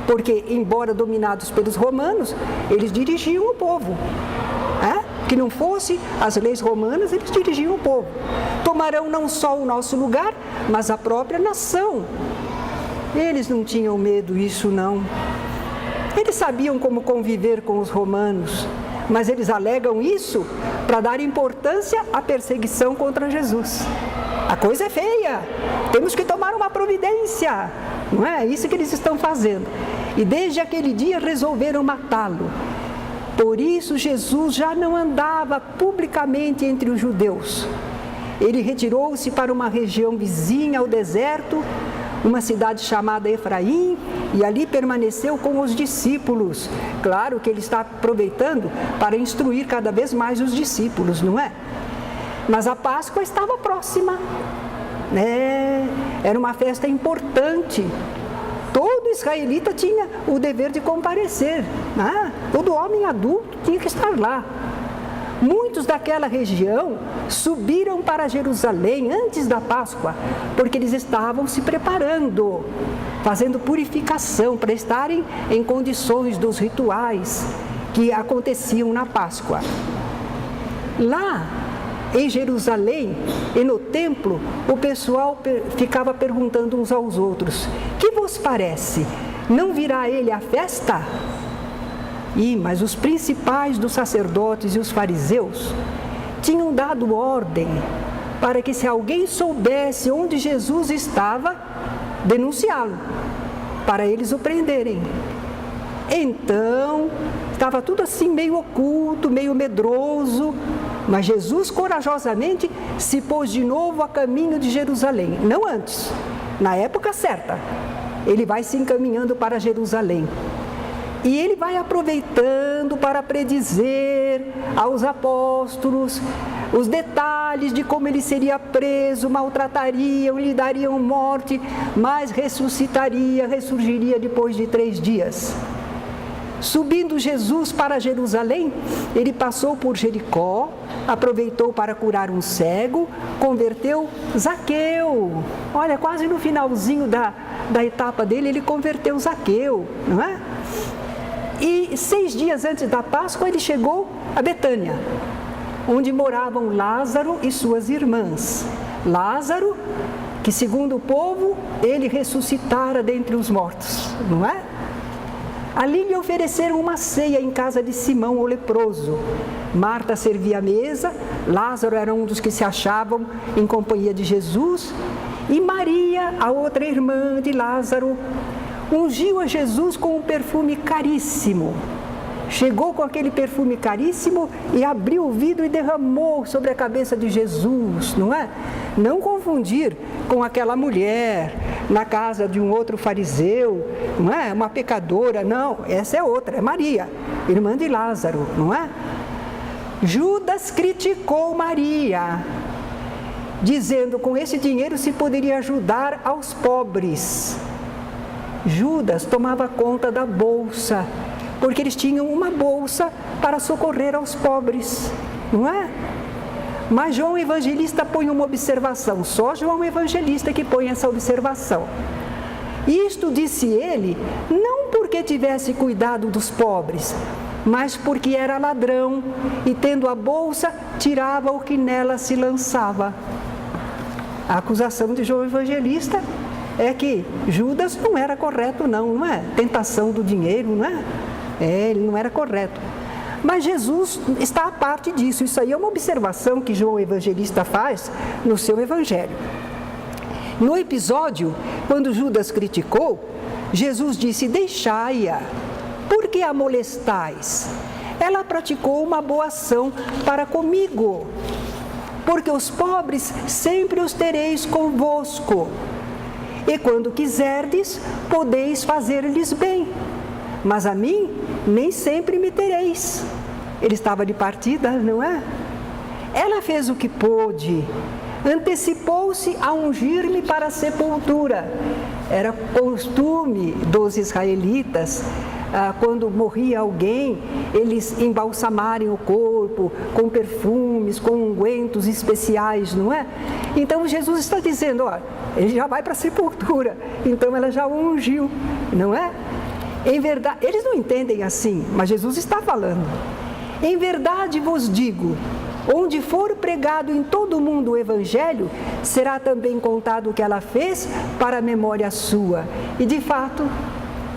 porque, embora dominados pelos romanos, eles dirigiam o povo. que não fosse as leis romanas, eles dirigiam o povo. Tomarão não só o nosso lugar, mas a própria nação. Eles não tinham medo disso, não. Eles sabiam como conviver com os romanos, mas eles alegam isso para dar importância à perseguição contra Jesus. A coisa é feia, temos que tomar uma providência, não é? Isso que eles estão fazendo. E desde aquele dia resolveram matá-lo. Por isso Jesus já não andava publicamente entre os judeus. Ele retirou-se para uma região vizinha ao deserto, uma cidade chamada Efraim, e ali permaneceu com os discípulos. Claro que ele está aproveitando para instruir cada vez mais os discípulos, não é? Mas a Páscoa estava próxima, né? Era uma festa importante. Todo israelita tinha o dever de comparecer, né? Todo homem adulto tinha que estar lá. Muitos daquela região subiram para Jerusalém antes da Páscoa, porque eles estavam se preparando, fazendo purificação para estarem em condições dos rituais que aconteciam na Páscoa. Lá em Jerusalém e no templo, o pessoal ficava perguntando uns aos outros: que vos parece? Não virá ele à festa? Mas os principais dos sacerdotes e os fariseus tinham dado ordem para que, se alguém soubesse onde Jesus estava, denunciá-lo, para eles o prenderem. Então, estava tudo assim meio oculto, meio medroso, mas Jesus corajosamente se pôs de novo a caminho de Jerusalém, não antes, na época certa. Ele vai se encaminhando para Jerusalém. E ele vai aproveitando para predizer aos apóstolos os detalhes de como ele seria preso, maltratariam, lhe dariam morte, mas ressurgiria depois de 3 dias. Subindo Jesus para Jerusalém, ele passou por Jericó, aproveitou para curar um cego, converteu Zaqueu. Olha, quase no finalzinho da etapa dele, ele converteu Zaqueu, não é? E 6 dias antes da Páscoa, ele chegou a Betânia, onde moravam Lázaro e suas irmãs. Lázaro, que segundo o povo, ele ressuscitara dentre os mortos, não é? Ali lhe ofereceram uma ceia em casa de Simão, o leproso. Marta servia a mesa, Lázaro era um dos que se achavam em companhia de Jesus, e Maria, a outra irmã de Lázaro, ungiu a Jesus com um perfume caríssimo. Chegou com aquele perfume caríssimo e abriu o vidro e derramou sobre a cabeça de Jesus, não é? Não confundir com aquela mulher na casa de um outro fariseu, não é? Uma pecadora, não, essa é outra, é Maria, irmã de Lázaro, não é? Judas criticou Maria, dizendo: com esse dinheiro se poderia ajudar aos pobres. Judas tomava conta da bolsa, porque eles tinham uma bolsa para socorrer aos pobres, não é? Mas João Evangelista põe uma observação, só João Evangelista que põe essa observação. Isto disse ele, não porque tivesse cuidado dos pobres, mas porque era ladrão e, tendo a bolsa, tirava o que nela se lançava. A acusação de João Evangelista é que Judas não era correto, não é? Tentação do dinheiro, não é? Ele não era correto. Mas Jesus está à parte disso. Isso aí é uma observação que João Evangelista faz no seu Evangelho. No episódio, quando Judas criticou, Jesus disse: deixai-a, por que a molestais? Ela praticou uma boa ação para comigo, porque os pobres sempre os tereis convosco, e quando quiserdes, podeis fazer-lhes bem, mas a mim nem sempre me tereis. Ele estava de partida, não é? Ela fez o que pôde, antecipou-se a ungir-me para a sepultura. Era costume dos israelitas, quando morria alguém, eles embalsamarem o corpo com perfumes, com ungüentos especiais, não é? Então Jesus está dizendo, ó, ele já vai para a sepultura, então ela já o ungiu, não é? Em verdade, eles não entendem assim, mas Jesus está falando. Em verdade vos digo, onde for pregado em todo o mundo o Evangelho, será também contado o que ela fez para a memória sua. E de fato,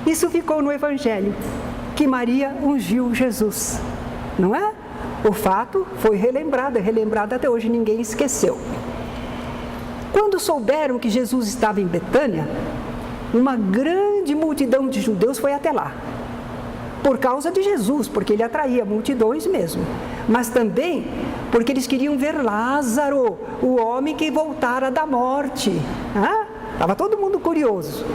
isso ficou no Evangelho, que Maria ungiu Jesus, não é? O fato foi relembrado, é relembrado até hoje, ninguém esqueceu. Quando souberam que Jesus estava em Betânia, uma grande multidão de judeus foi até lá. Por causa de Jesus, porque ele atraía multidões mesmo. Mas também porque eles queriam ver Lázaro, o homem que voltara da morte. Estava todo mundo curioso.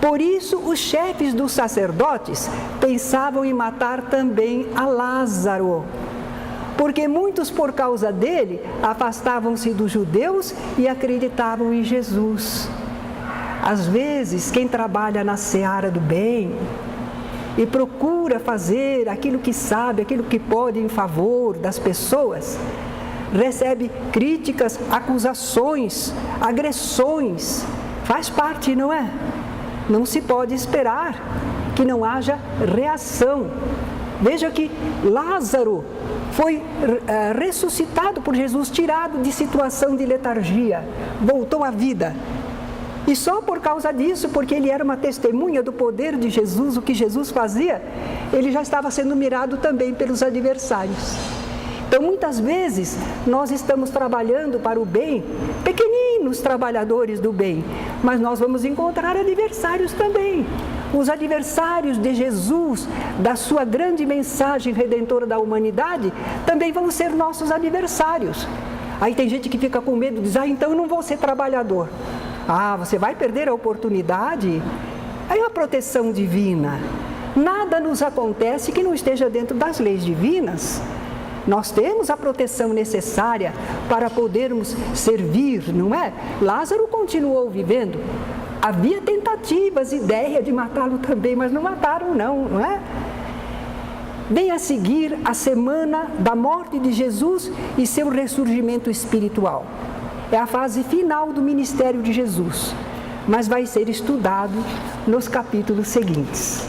Por isso, os chefes dos sacerdotes pensavam em matar também a Lázaro, porque muitos, por causa dele, afastavam-se dos judeus e acreditavam em Jesus. Às vezes, quem trabalha na seara do bem e procura fazer aquilo que sabe, aquilo que pode em favor das pessoas, recebe críticas, acusações, agressões. Faz parte, não é? Não se pode esperar que não haja reação. Veja que Lázaro foi ressuscitado por Jesus, tirado de situação de letargia, voltou à vida. E só por causa disso, porque ele era uma testemunha do poder de Jesus, o que Jesus fazia, ele já estava sendo mirado também pelos adversários. Então, muitas vezes, nós estamos trabalhando para o bem, pequeninos trabalhadores do bem, mas nós vamos encontrar adversários também. Os adversários de Jesus, da sua grande mensagem redentora da humanidade, também vão ser nossos adversários. Aí tem gente que fica com medo, diz, então eu não vou ser trabalhador. Você vai perder a oportunidade? Aí a proteção divina. Nada nos acontece que não esteja dentro das leis divinas. Nós temos a proteção necessária para podermos servir, não é? Lázaro continuou vivendo. Havia tentativas, ideia de matá-lo também, mas não mataram não é? Vem a seguir a semana da morte de Jesus e seu ressurgimento espiritual. É a fase final do ministério de Jesus, mas vai ser estudado nos capítulos seguintes.